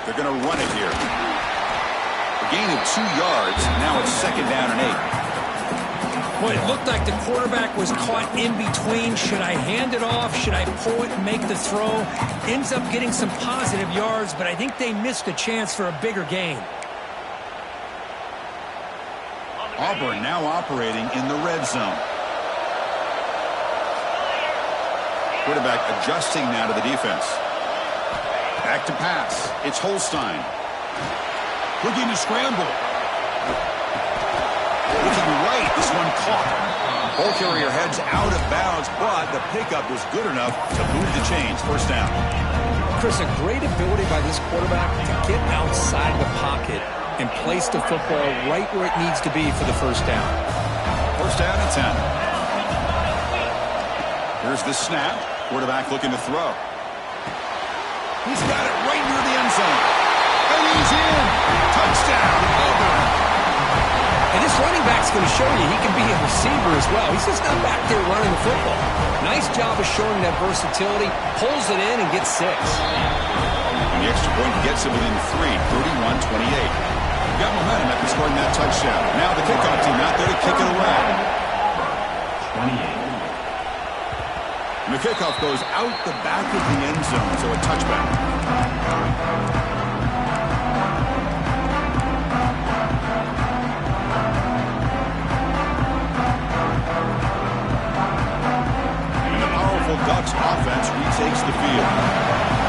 Speaker 1: They're going to run it here. A gain of 2 yards. Now it's 2nd down and 8.
Speaker 2: Boy, it looked like the quarterback was caught in between. Should I hand it off? Should I pull it and make the throw? Ends up getting some positive yards, but I think they missed a chance for a bigger gain.
Speaker 1: Auburn now operating in the red zone. Quarterback adjusting now to the defense. Back to pass. It's Holstein. Looking to scramble. Looking right. This one caught. Ball carrier heads out of bounds, but the pickup was good enough to move the chains. First down.
Speaker 2: Chris, a great ability by this quarterback to get outside of the pocket and place the football right where it needs to be for the first down.
Speaker 1: First down and 10. Here's the snap. Quarterback looking to throw. He's got it right near the end zone. And he's in. Touchdown, Auburn.
Speaker 2: And this running back's going to show you he can be a receiver as well. He's just not back there running the football. Nice job of showing that versatility. Pulls it in and gets 6.
Speaker 1: And the extra point gets him within 3, 31-28. Got momentum after scoring that touchdown. Now the kickoff team out there to kick it away.
Speaker 3: 28.
Speaker 1: And the kickoff goes out the back of the end zone, so a touchback. And the powerful Ducks offense retakes the field.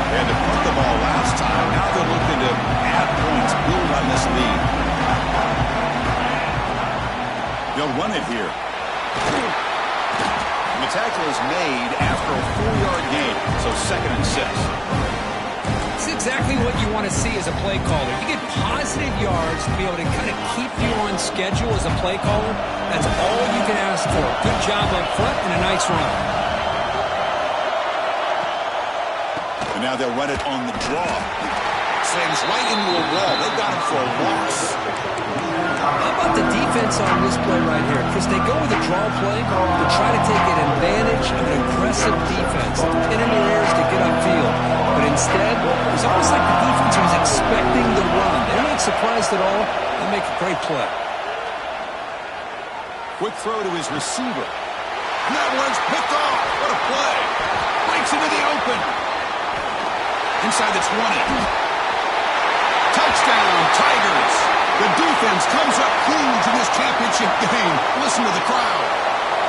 Speaker 1: They had to punt the ball last time. Now they're looking to add points, build on this lead. They'll run it here. The tackle is made after a 4-yard gain, so 2nd and 6.
Speaker 2: It's exactly what you want to see as a play caller. You get positive yards to be able to kind of keep you on schedule as a play caller. That's all you can ask for. Good job up front and a nice run.
Speaker 1: And now they'll run it on the draw. Slams right into a wall. They got him for a loss.
Speaker 2: How about the defense on this play right here? Chris, they go with a draw play to try to take an advantage of an aggressive defense, to pin in their ears to get upfield. But instead, it was almost like the defense was expecting the run. They weren't surprised at all. They make a great play.
Speaker 1: Quick throw to his receiver. And that one's picked off. What a play. Breaks into the open. Inside the 20. Touchdown, Tigers. The defense comes up huge in this championship game. Listen to the crowd.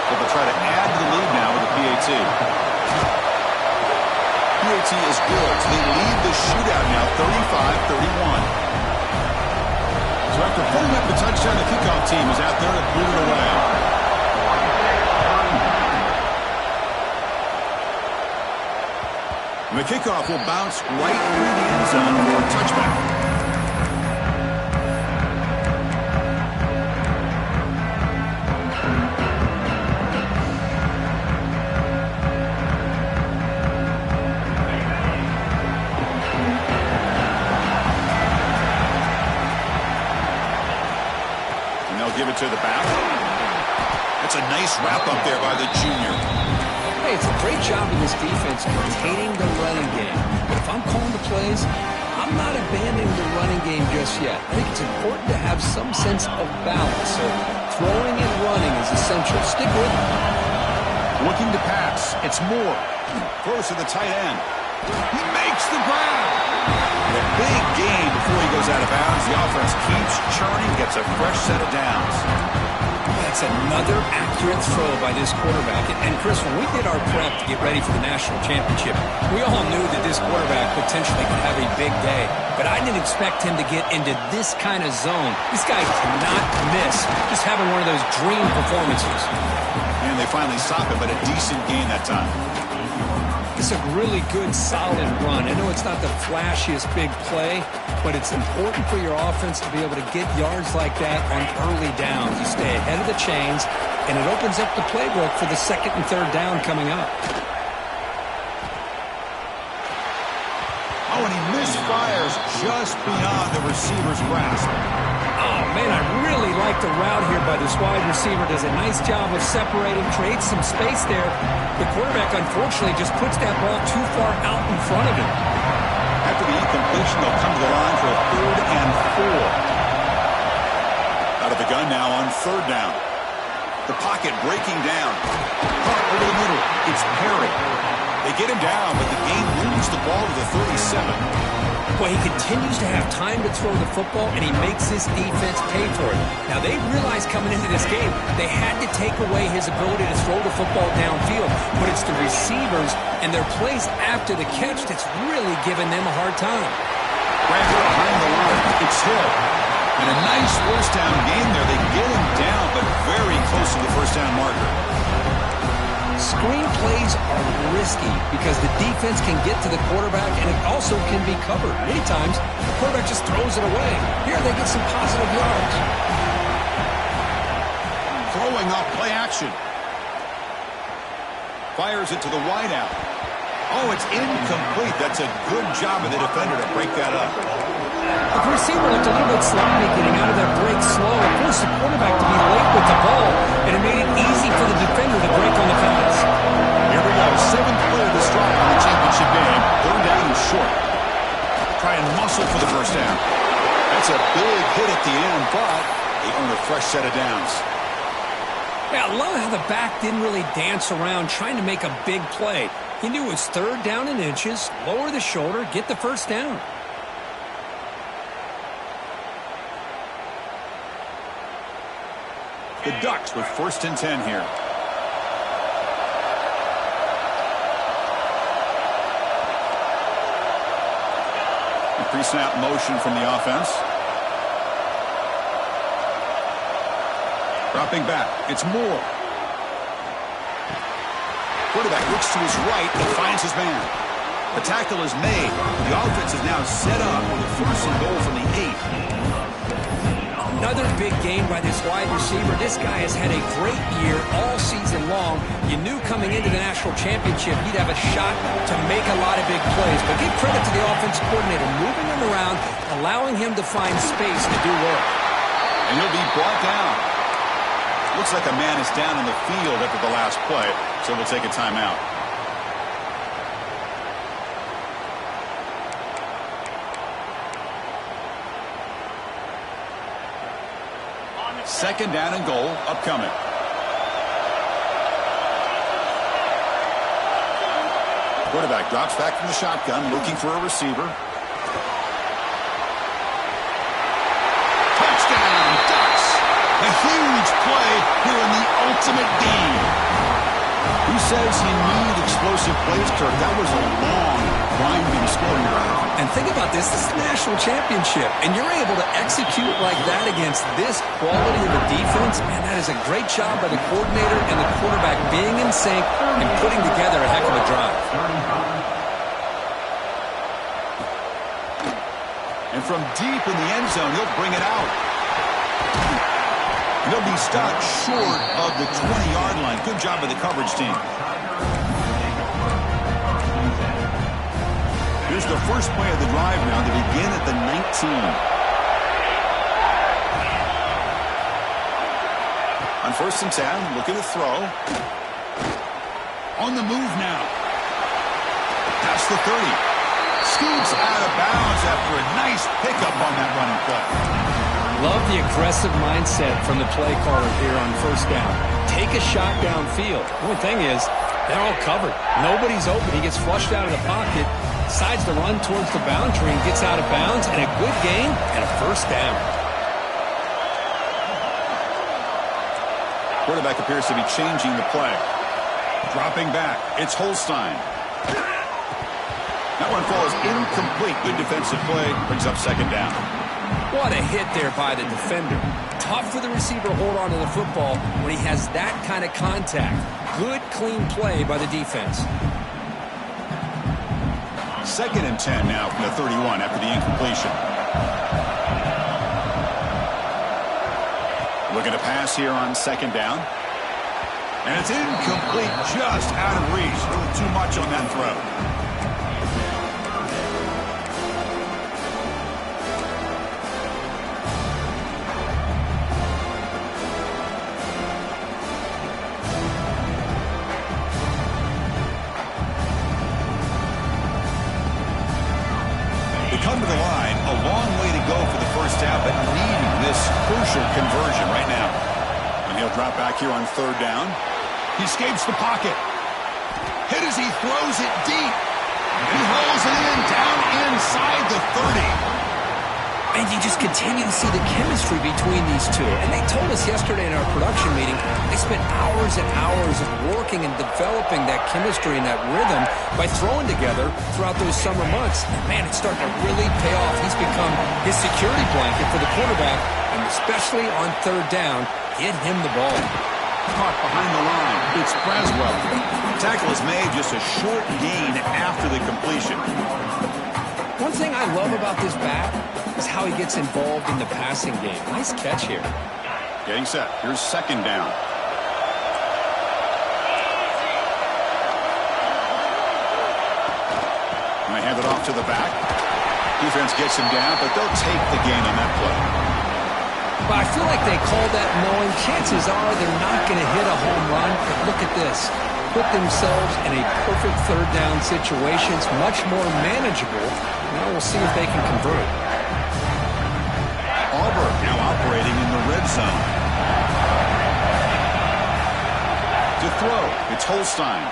Speaker 1: But they'll try to add to the lead now with a PAT. PAT is good, so they lead the shootout now 35-31. So after pulling up the touchdown, the kickoff team is out there to boot it away. And the kickoff will bounce right through the end zone for a touchback. Give it to the back. That's a nice wrap up there by the junior.
Speaker 2: Hey, it's a great job in this defense containing the running game. But if I'm calling the plays, I'm not abandoning the running game just yet. I think it's important to have some sense of balance. So throwing and running is essential. Stick with it.
Speaker 1: Looking to pass. It's Moore. Throws to the tight end. He makes the grab. And a big gain before he goes out of bounds. The offense keeps churning, gets a fresh set of downs.
Speaker 2: That's another accurate throw by this quarterback. And Chris, when we did our prep to get ready for the national championship, we all knew that this quarterback potentially could have a big day. But I didn't expect him to get into this kind of zone. This guy cannot miss. Just having one of those dream performances.
Speaker 1: And they finally stop him, but a decent gain that time.
Speaker 2: It's a really good, solid run. I know it's not the flashiest big play, but it's important for your offense to be able to get yards like that on early downs. You stay ahead of the chains, and it opens up the playbook for the 2nd and 3rd down coming up.
Speaker 1: Oh, and he misfires just beyond the receiver's grasp.
Speaker 2: Oh, man, I really like the route here by this wide receiver. Does a nice job of separating, creates some space there. The quarterback, unfortunately, just puts that ball too far out in front of him.
Speaker 1: After the incompletion, they'll come to the line for a 3rd and 4. Out of the gun now on 3rd down. The pocket breaking down. Caught over the middle. It's Perry. They get him down, but the game moves the ball to the 37.
Speaker 2: Well, he continues to have time to throw the football, and he makes this defense pay for it. Now, they realized coming into this game they had to take away his ability to throw the football downfield, but it's the receivers and their plays after the catch that's really giving them a hard time.
Speaker 1: Right behind the line, it's Hill. And a nice 1st down gain there. They get him down, but very close to the 1st down marker.
Speaker 2: Screen plays are risky because the defense can get to the quarterback and it also can be covered. Many times, the quarterback just throws it away. Here, they get some positive yards.
Speaker 1: Throwing off play action. Fires it to the wideout. Oh, it's incomplete. That's a good job of the defender to break that up.
Speaker 2: The receiver looked a little bit sloppy getting out of that break slow. It forced the quarterback to be late with the ball, and it made it easy for the defender to break on the pass.
Speaker 1: Here we go. 7th play of this drive in the championship game. 3rd down and short. Try and muscle for the first down. That's a big hit at the end, but they earn a fresh set of downs.
Speaker 2: Yeah, I love how the back didn't really dance around trying to make a big play. He knew it was 3rd down and inches, lower the shoulder, get the first down.
Speaker 1: The Ducks with 1st and 10 here. A pre-snap motion from the offense. Dropping back. It's Moore. Quarterback looks to his right and finds his man. The tackle is made. The offense is now set up with a 1st and goal from the 8.
Speaker 2: Another big game by this wide receiver. This guy has had a great year all season long. You knew coming into the national championship he'd have a shot to make a lot of big plays. But give credit to the offensive coordinator, moving him around, allowing him to find space to do work.
Speaker 1: And he'll be brought down. Looks like a man is down in the field after the last play, so we'll take a timeout. Second down and goal upcoming. Quarterback drops back from the shotgun, looking for a receiver. Touchdown, Ducks! A huge play here in the ultimate game. Who says you need explosive plays, Kirk? That was a long, grinding scoring drive.
Speaker 2: And think about this. This is the national championship, and you're able to execute like that against this quality of a defense. Man, that is a great job by the coordinator and the quarterback being in sync and putting together a heck of a drive.
Speaker 1: And from deep in the end zone, he'll bring it out. He'll be stopped short of the 20-yard line. Good job by the coverage team. Here's the first play of the drive now. They begin at the 19. On 1st and 10, looking to throw. On the move now. Past the 30. Scoops out of bounds after a nice pickup on that running play.
Speaker 2: Love the aggressive mindset from the play caller here on 1st down. Take a shot downfield. The only thing is, they're all covered. Nobody's open. He gets flushed out of the pocket, decides to run towards the boundary and gets out of bounds, and a good gain and a 1st down.
Speaker 1: Quarterback appears to be changing the play. Dropping back. It's Holstein. That one falls incomplete. Good defensive play. Brings up 2nd down.
Speaker 2: What a hit there by the defender. Tough for the receiver to hold on to the football when he has that kind of contact. Good, clean play by the defense.
Speaker 1: 2nd and 10 now from the 31 after the incompletion. Looking to pass here on 2nd down. And it's incomplete, just out of reach. A little too much on that throw. Come to the line, a long way to go for the first down, but needing this crucial conversion right now. And he'll drop back here on 3rd down. He escapes the pocket. Hit as he throws it deep. He hauls it in, down inside the 30.
Speaker 2: And you just continue to see the chemistry between these two. And they told us yesterday in our production meeting, they spent hours and hours of working and developing that chemistry and that rhythm by throwing together throughout those summer months. And man, it's starting to really pay off. He's become his security blanket for the quarterback, and especially on 3rd down, get him the ball.
Speaker 1: Caught behind the line. It's Braswell. Tackle is made, just a short gain after the completion.
Speaker 2: One thing I love about this back is how he gets involved in the passing game. Nice catch here.
Speaker 1: Getting set. Here's 2nd down. off to the back. Defense gets him down, but they'll take the gain on that play.
Speaker 2: But I feel like they called that knowing chances are they're not going to hit a home run. But look at this. Put themselves in a perfect third down situation. It's much more manageable. Now we'll see if they can convert.
Speaker 1: Auburn now operating in the red zone. To throw, it's Holstein.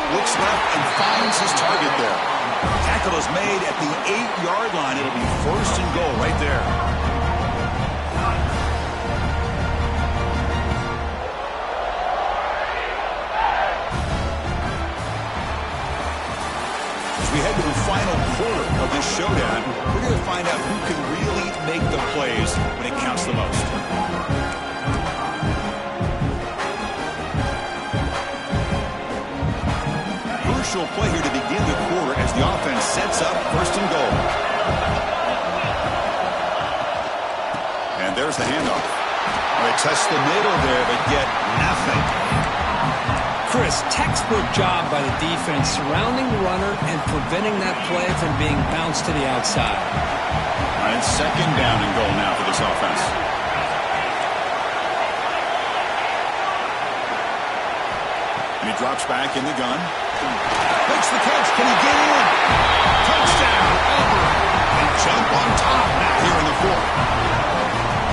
Speaker 1: Looks left and finds his target there. Tackle is made at the 8-yard line. It'll be first and goal right there. As we head to the final quarter of this showdown, we're going to find out who can really make the plays when it counts the most. Crucial play here to begin the quarter as the offense sets up first and goal. And there's the handoff. They touch the middle there, but get nothing.
Speaker 2: Chris, textbook job by the defense surrounding the runner and preventing that play from being bounced to the outside.
Speaker 1: All right, second down and goal now for this offense. And he drops back in the gun. Makes the catch. Can he get in? Touchdown, Auburn. And jump on top now here in the fourth.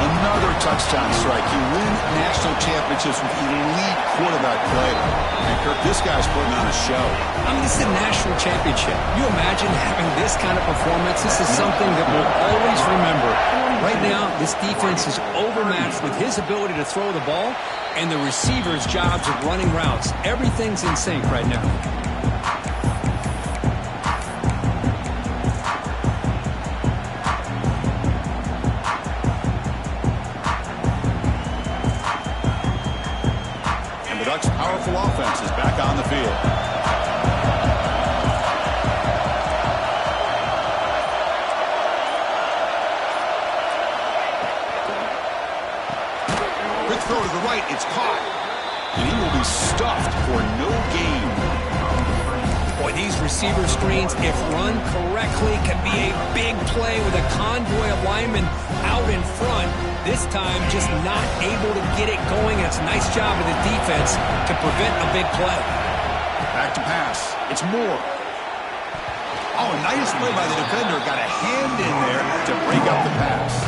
Speaker 1: Another touchdown strike. You win national championships with elite quarterback play. And Kirk, this guy's putting on a show.
Speaker 2: I mean, this is a national championship. You imagine having this kind of performance? This is something that we'll always remember. Right now, this defense is overmatched with his ability to throw the ball and the receivers' jobs of running routes. Everything's in sync right now.
Speaker 1: And the Ducks' powerful offense is back on the field. Quick throw to the right. It's caught. And he will be stuffed for no gain.
Speaker 2: Boy, these receiver screens, if run correctly, can be a big play with a convoy of linemen out in front. This time, just not able to get it going. It's a nice job of the defense to prevent a big play.
Speaker 1: Back to pass. It's Moore. Oh, a nice play by the defender. Got a hand in there to break up the pass.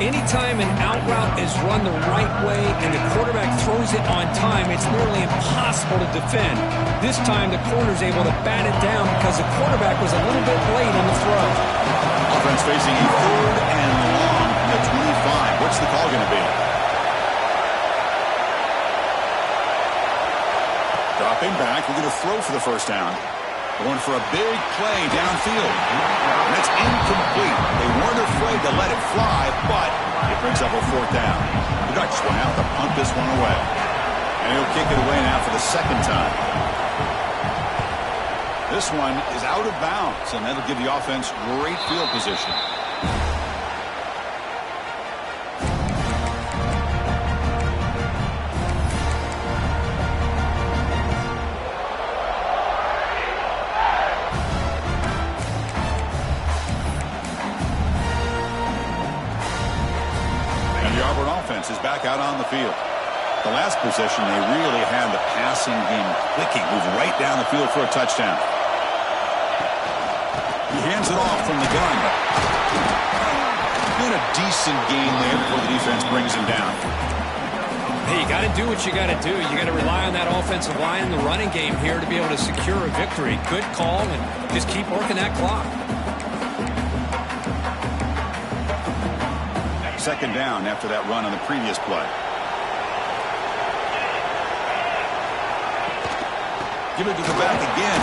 Speaker 2: Anytime an out route is run the right way and the quarterback throws it on time, it's nearly impossible to defend. This time, the corner's able to bat it down because the quarterback was a little bit late on the throw.
Speaker 1: Offense facing a third and long from the 25. What's the call going to be? Dropping back. We're going to throw for the first down. Going for a big play downfield. And it's incomplete. They weren't afraid to let it fly, but it brings up a fourth down. The Ducks went out to punt this one away. And he'll kick it away now for the second time. This one is out of bounds, and that'll give the offense great field position. Is back out on the field. The last possession, they really had the passing game clicking, moved right down the field for a touchdown. He hands it off from the gun. Doing a decent game there before the defense brings him down.
Speaker 2: Hey, you got to do what you got to do. You got to rely on that offensive line in the running game here to be able to secure a victory. Good call, and just keep working that clock.
Speaker 1: Second down after that run on the previous play. Give it to the back again.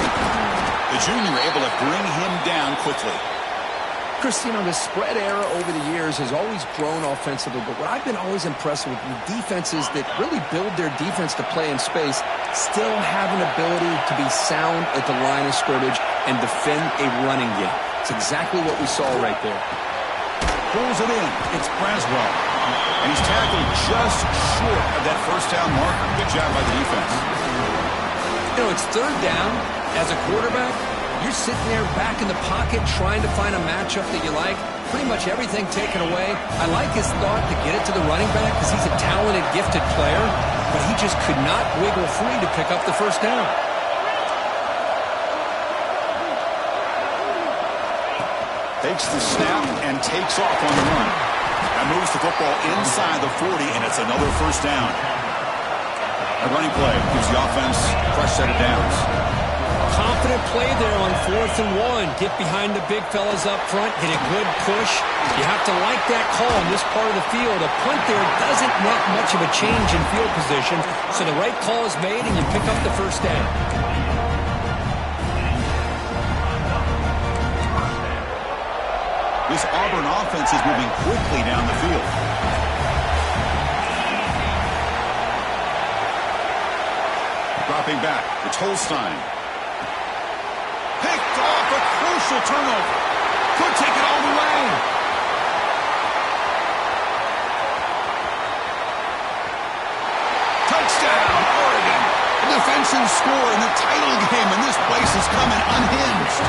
Speaker 1: The junior able to bring him down quickly.
Speaker 2: Chris, you know, the spread era over the years has always grown offensively, but what I've been always impressed with defenses that really build their defense to play in space still have an ability to be sound at the line of scrimmage and defend a running game. It's exactly what we saw right there.
Speaker 1: Pulls it in. It's Braswell. And he's tackled just short of that first down marker. Good job by the defense.
Speaker 2: You know, it's third down, As a quarterback, you're sitting there back in the pocket trying to find a matchup that you like. Pretty much everything taken away. I like his thought to get it to the running back because he's a talented, gifted player, but he just could not wiggle free to pick up the first down.
Speaker 1: Takes the snap and takes off on the run. That moves the football inside the 40, and it's another first down. A running play gives the offense a fresh set of downs.
Speaker 2: Confident play there on 4th and 1. Get behind the big fellas up front, get a good push. You have to like that call in this part of the field. A punt there doesn't net much of a change in field position, so the right call is made and you pick up the first down.
Speaker 1: This Auburn offense is moving quickly down the field. Dropping back, it's Holstein. Picked off, a crucial turnover. Could take it all the way. Touchdown, Oregon. A defensive score in the title game, and this place is coming unhinged.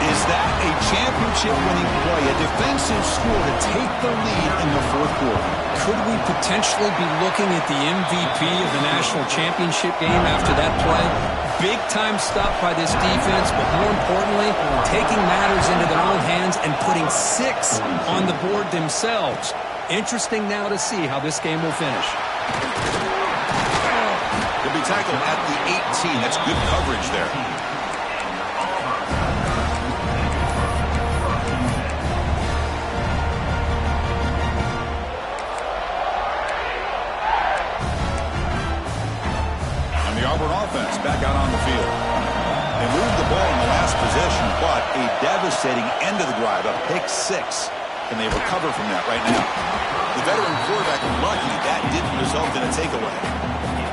Speaker 1: Is that a championship-winning play, a defensive score to take the lead in the fourth quarter?
Speaker 2: Could we potentially be looking at the MVP of the national championship game after that play? Big-time stop by this defense, but more importantly, taking matters into their own hands and putting 6 on the board themselves. Interesting now to see how this game will finish.
Speaker 1: He'll be tackled at the 18. That's good coverage there. Auburn offense back out on the field. They moved the ball in the last possession, but a devastating end of the drive, a pick 6. Can they recover from that right now? The veteran quarterback lucky that didn't result in a takeaway.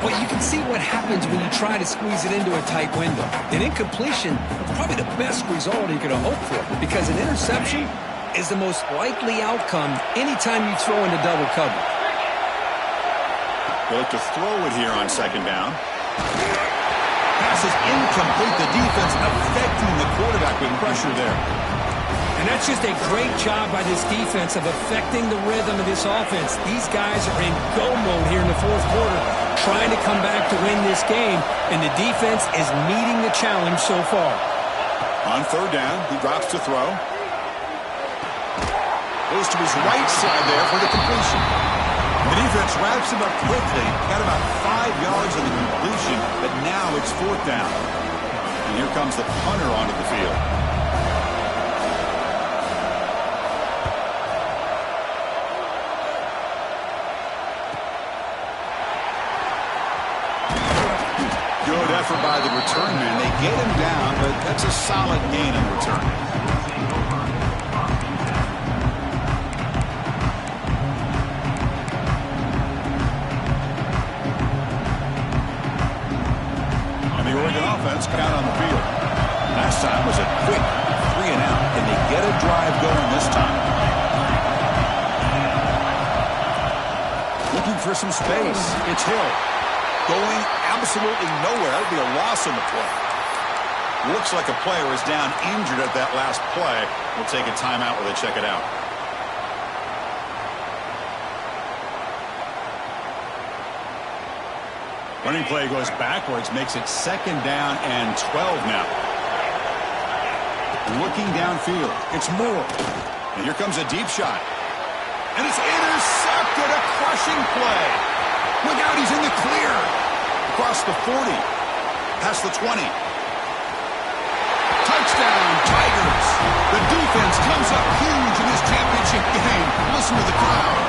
Speaker 2: Well, you can see what happens when you try to squeeze it into a tight window. An incompletion is probably the best result you could hope for because an interception is the most likely outcome anytime you throw into double coverage.
Speaker 1: They'll look to throw it here on 2nd down. Pass is incomplete. The defense affecting the quarterback with pressure there.
Speaker 2: And that's just a great job by this defense of affecting the rhythm of this offense. These guys are in go mode here in the fourth quarter, trying to come back to win this game, and the defense is meeting the challenge so far.
Speaker 1: On 3rd down, he drops to throw. Goes to his right side there for the completion. The defense wraps him up quickly. Got about 5 yards in the completion, but now it's 4th down. And here comes the punter onto the field. Good effort by the return man. They get him down, but that's a solid gain in return. Out on the field. Last time was a quick 3 and out, and they get a drive going this time. Looking for some space. It's Hill. Going absolutely nowhere. That would be a loss on the play. Looks like a player is down injured at that last play. We'll take a timeout while they check it out. Running play goes backwards, makes it 2nd down and 12 now. Looking downfield, it's Moore. And here comes a deep shot. And it's intercepted, a crushing play. Look out, he's in the clear. Across the 40, past the 20. Touchdown, Tigers. The defense comes up huge in this championship game. Listen to the crowd.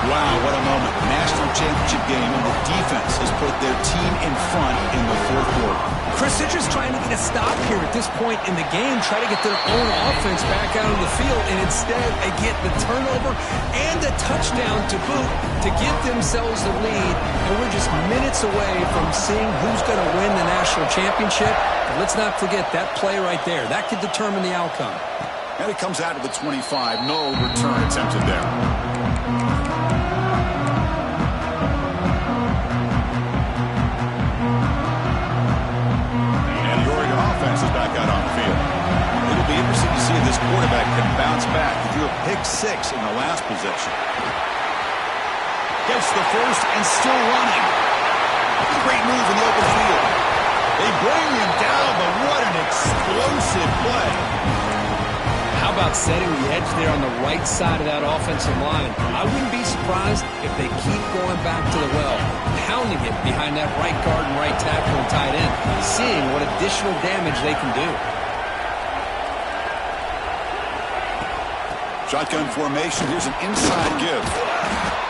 Speaker 1: Wow, what a moment. National championship game, and the defense has put their team in front in the fourth quarter.
Speaker 2: Chris, they're just trying to get a stop here at this point in the game, try to get their own offense back out on the field, and instead they get the turnover and a touchdown to boot to give themselves the lead. And we're just minutes away from seeing who's going to win the national championship. But let's not forget that play right there. That could determine the outcome.
Speaker 1: And it comes out of the 25. No return attempted there. pick six in the last possession. Gets the first and still running. Great move in the open field. They bring him down, but what an explosive play.
Speaker 2: How about setting the edge there on the right side of that offensive line? I wouldn't be surprised if they keep going back to the well, pounding it behind that right guard and right tackle and tight end, seeing what additional damage they can do.
Speaker 1: Shotgun formation. Here's an inside give.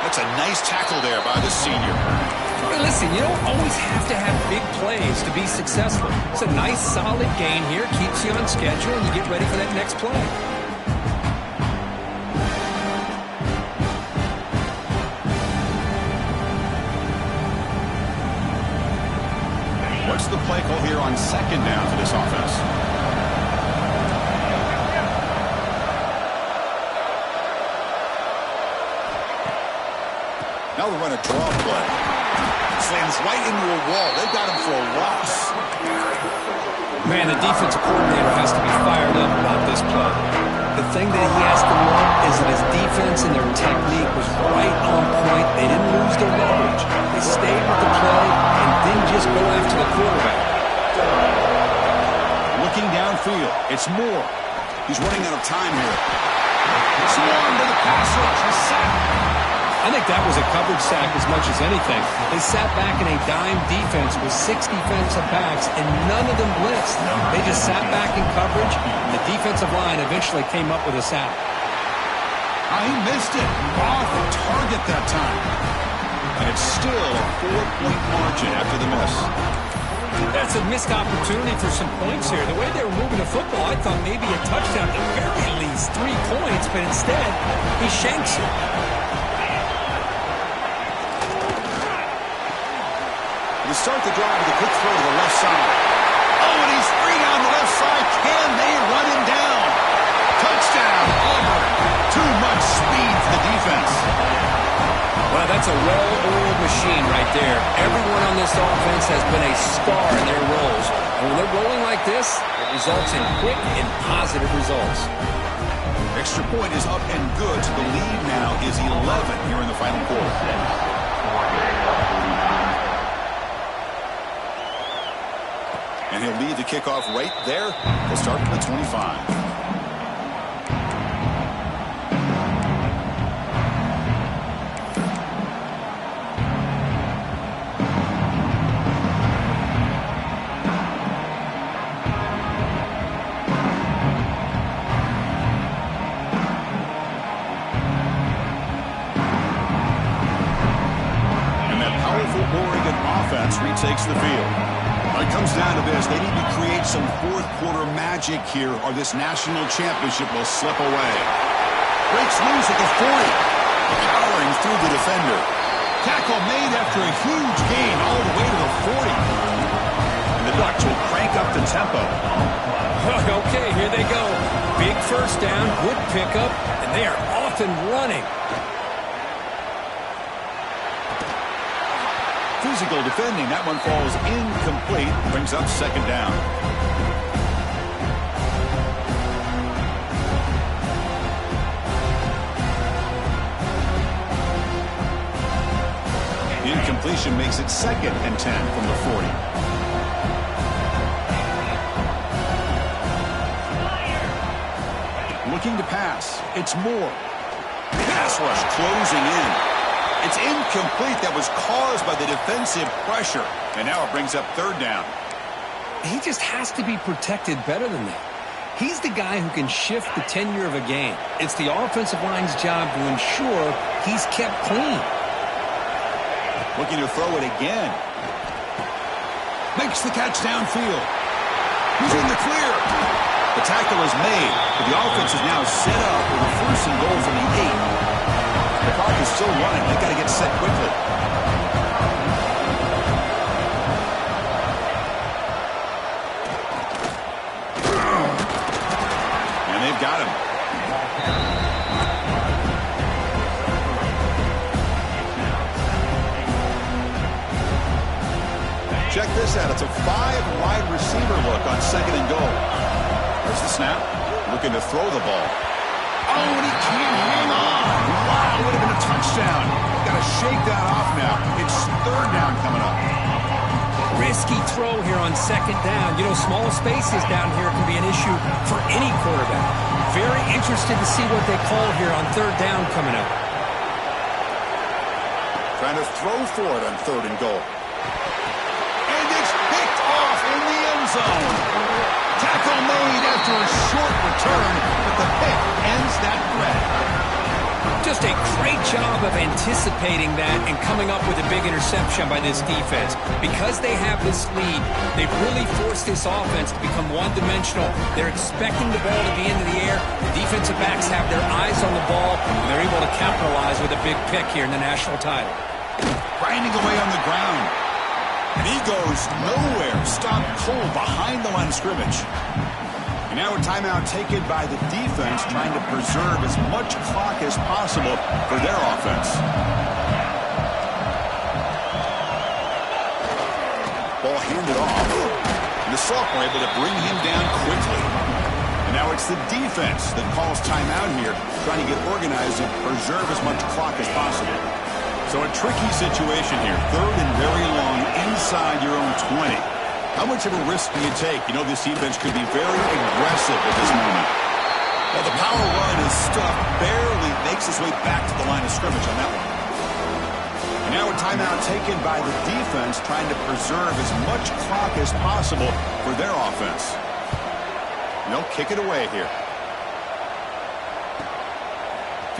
Speaker 1: That's a nice tackle there by the senior.
Speaker 2: Hey, listen, you don't always have to have big plays to be successful. It's a nice, solid gain here. Keeps you on schedule, and you get ready for that next play.
Speaker 1: What's the play call here on second down for this offense? Now we run a draw play. Slams right into a wall. They've got him for a loss.
Speaker 2: Man, the defensive coordinator has to be fired up about this play. The thing that he has to learn is that his defense and their technique was right on point. They didn't lose their leverage. They stayed with the play and didn't just go after the quarterback.
Speaker 1: Looking downfield. It's Moore. He's running out of time here. Swarm to the pass rush. He's sacked.
Speaker 2: I think that was a coverage sack as much as anything. They sat back in a dime defense with 6 defensive backs, and none of them blitzed. They just sat back in coverage, and the defensive line eventually came up with a sack.
Speaker 1: He missed it. Off the target that time. And it's still a 4-point margin after the miss.
Speaker 2: That's a missed opportunity for some points here. The way they were moving the football, I thought maybe a touchdown, at the very least 3 points, but instead, he shanks it.
Speaker 1: To start the drive with a quick throw to the left side. Oh, and he's free on the left side. Can they run him down? Touchdown, Auburn. Too much speed for the defense.
Speaker 2: Well, that's a well-oiled machine right there. Everyone on this offense has been a star in their roles. And when they're rolling like this, it results in quick and positive results.
Speaker 1: Extra point is up and good. The lead now is 11 here in the final quarter. And he'll lead the kickoff right there. He'll start from the 25. And that powerful Oregon offense retakes the field. It comes down to this. They need to create some fourth-quarter magic here, or this national championship will slip away. Breaks loose at the 40. Powering through the defender. Tackle made after a huge gain all the way to the 40. And the Ducks will crank up the tempo.
Speaker 2: Okay, here they go. Big first down, good pickup, and they are off and running.
Speaker 1: Physical defending. That one falls incomplete. Brings up second down. Incompletion makes it 2nd and 10 from the 40. Looking to pass. It's Moore. Pass rush closing in. It's incomplete. That was caused by the defensive pressure. And now it brings up 3rd down.
Speaker 2: He just has to be protected better than that. He's the guy who can shift the tenure of a game. It's the offensive line's job to ensure he's kept clean.
Speaker 1: Looking to throw it again. Makes the catch downfield. He's in the clear. The tackle is made, but the offense is now set up with a 1st and goal from the 8. The clock is still running. They've got to get set quickly. And they've got him. Check this out. It's a 5-wide receiver look on 2nd and goal. There's the snap. Looking to throw the ball. and he can't hang on. Wow, would have been a touchdown. Got to shake that off now. It's third down coming up.
Speaker 2: Risky throw here on second down. You know, small spaces down here can be an issue for any quarterback. Very interested to see what they call here on third down coming up.
Speaker 1: Trying to throw for it on third and goal. And it's picked off in the end zone. Tackle made after a short return, but the pick ends that threat.
Speaker 2: Just a great job of anticipating that and coming up with a big interception by this defense. Because they have this lead, they've really forced this offense to become one-dimensional. They're expecting the ball to be into the air. The defensive backs have their eyes on the ball, and they're able to capitalize with a big pick here in the national title.
Speaker 1: Grinding away on the ground. And he goes nowhere. Stopped cold behind the line of scrimmage. And now a timeout taken by the defense, trying to preserve as much clock as possible for their offense. Ball handed off. And the sophomore able to bring him down quickly. And now it's the defense that calls timeout here, trying to get organized and preserve as much clock as possible. So a tricky situation here. Third and very long inside your own 20. How much of a risk do you take? You know, this defense could be very aggressive at this moment. Well, the power run is stuffed, barely makes its way back to the line of scrimmage on that one. And now a timeout taken by the defense, trying to preserve as much clock as possible for their offense. And they'll kick it away here.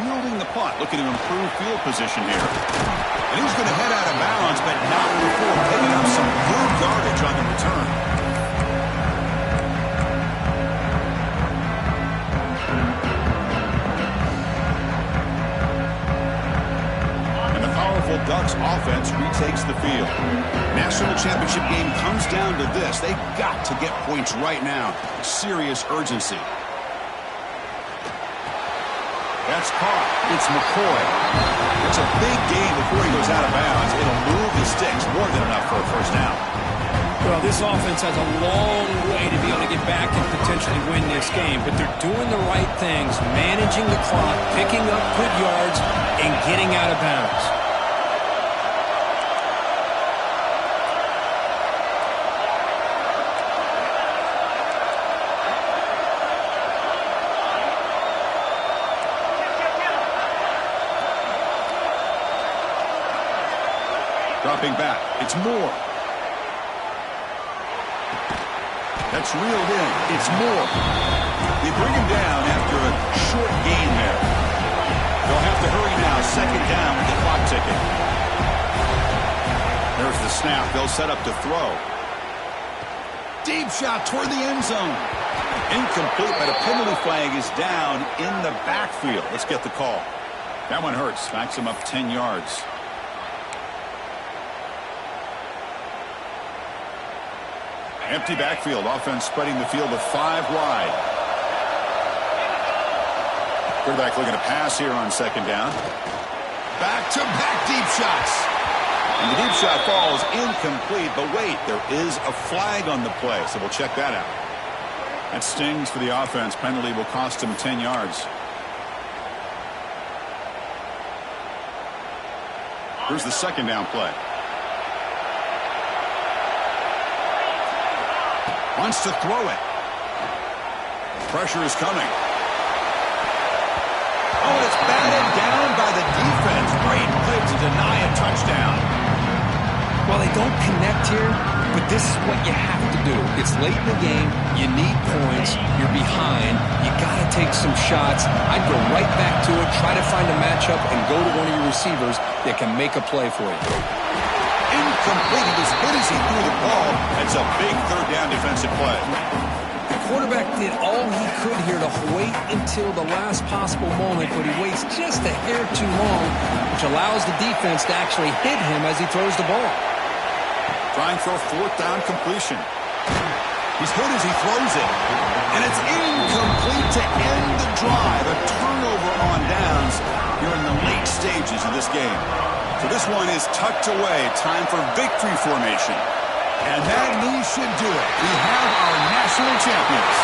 Speaker 1: Fielding the punt, looking to improve field position here. And he's going to head out of bounds, but not before picking up some good yardage on the return. And the powerful Ducks offense retakes the field. National championship game comes down to this. They've got to get points right now. Serious urgency. That's caught. It's McCoy. It's a big game before he goes out of bounds. It'll move the sticks more than enough for a first down.
Speaker 2: Well, this offense has a long way to be able to get back and potentially win this game, but they're doing the right things, managing the clock, picking up good yards, and getting out of bounds.
Speaker 1: Dropping back. It's Moore. That's reeled in. It's Moore. They bring him down after a short gain there. They'll have to hurry now. Second down with the clock ticking. There's the snap. They'll set up to throw. Deep shot toward the end zone. Incomplete, but a penalty flag is down in the backfield. Let's get the call. That one hurts. Backs him up 10 yards. Empty backfield. Offense spreading the field with 5 wide. Quarterback looking to pass here on second down. Back-to-back deep shots. And the deep shot falls incomplete. But wait, there is a flag on the play, so we'll check that out. That stings for the offense. Penalty will cost him 10 yards. Here's the second down play. Wants to throw it. Pressure is coming. Oh, it's batted down by the defense. Great play to deny a touchdown.
Speaker 2: Well, they don't connect here, but this is what you have to do. It's late in the game. You need points. You're behind. You got to take some shots. I'd go right back to it, try to find a matchup, and go to one of your receivers that can make a play for you.
Speaker 1: Incomplete. He was hit as he threw the ball. That's a big third down defensive play.
Speaker 2: The quarterback did all he could here to wait until the last possible moment, but he waits just a hair too long, which allows the defense to actually hit him as he throws the ball.
Speaker 1: Trying for a fourth down completion. He's hit as he throws it. And it's incomplete to end the drive. A turnover on downs here in the late stages of this game. So this one is tucked away. Time for victory formation. And that knee should do it. We have our national champions.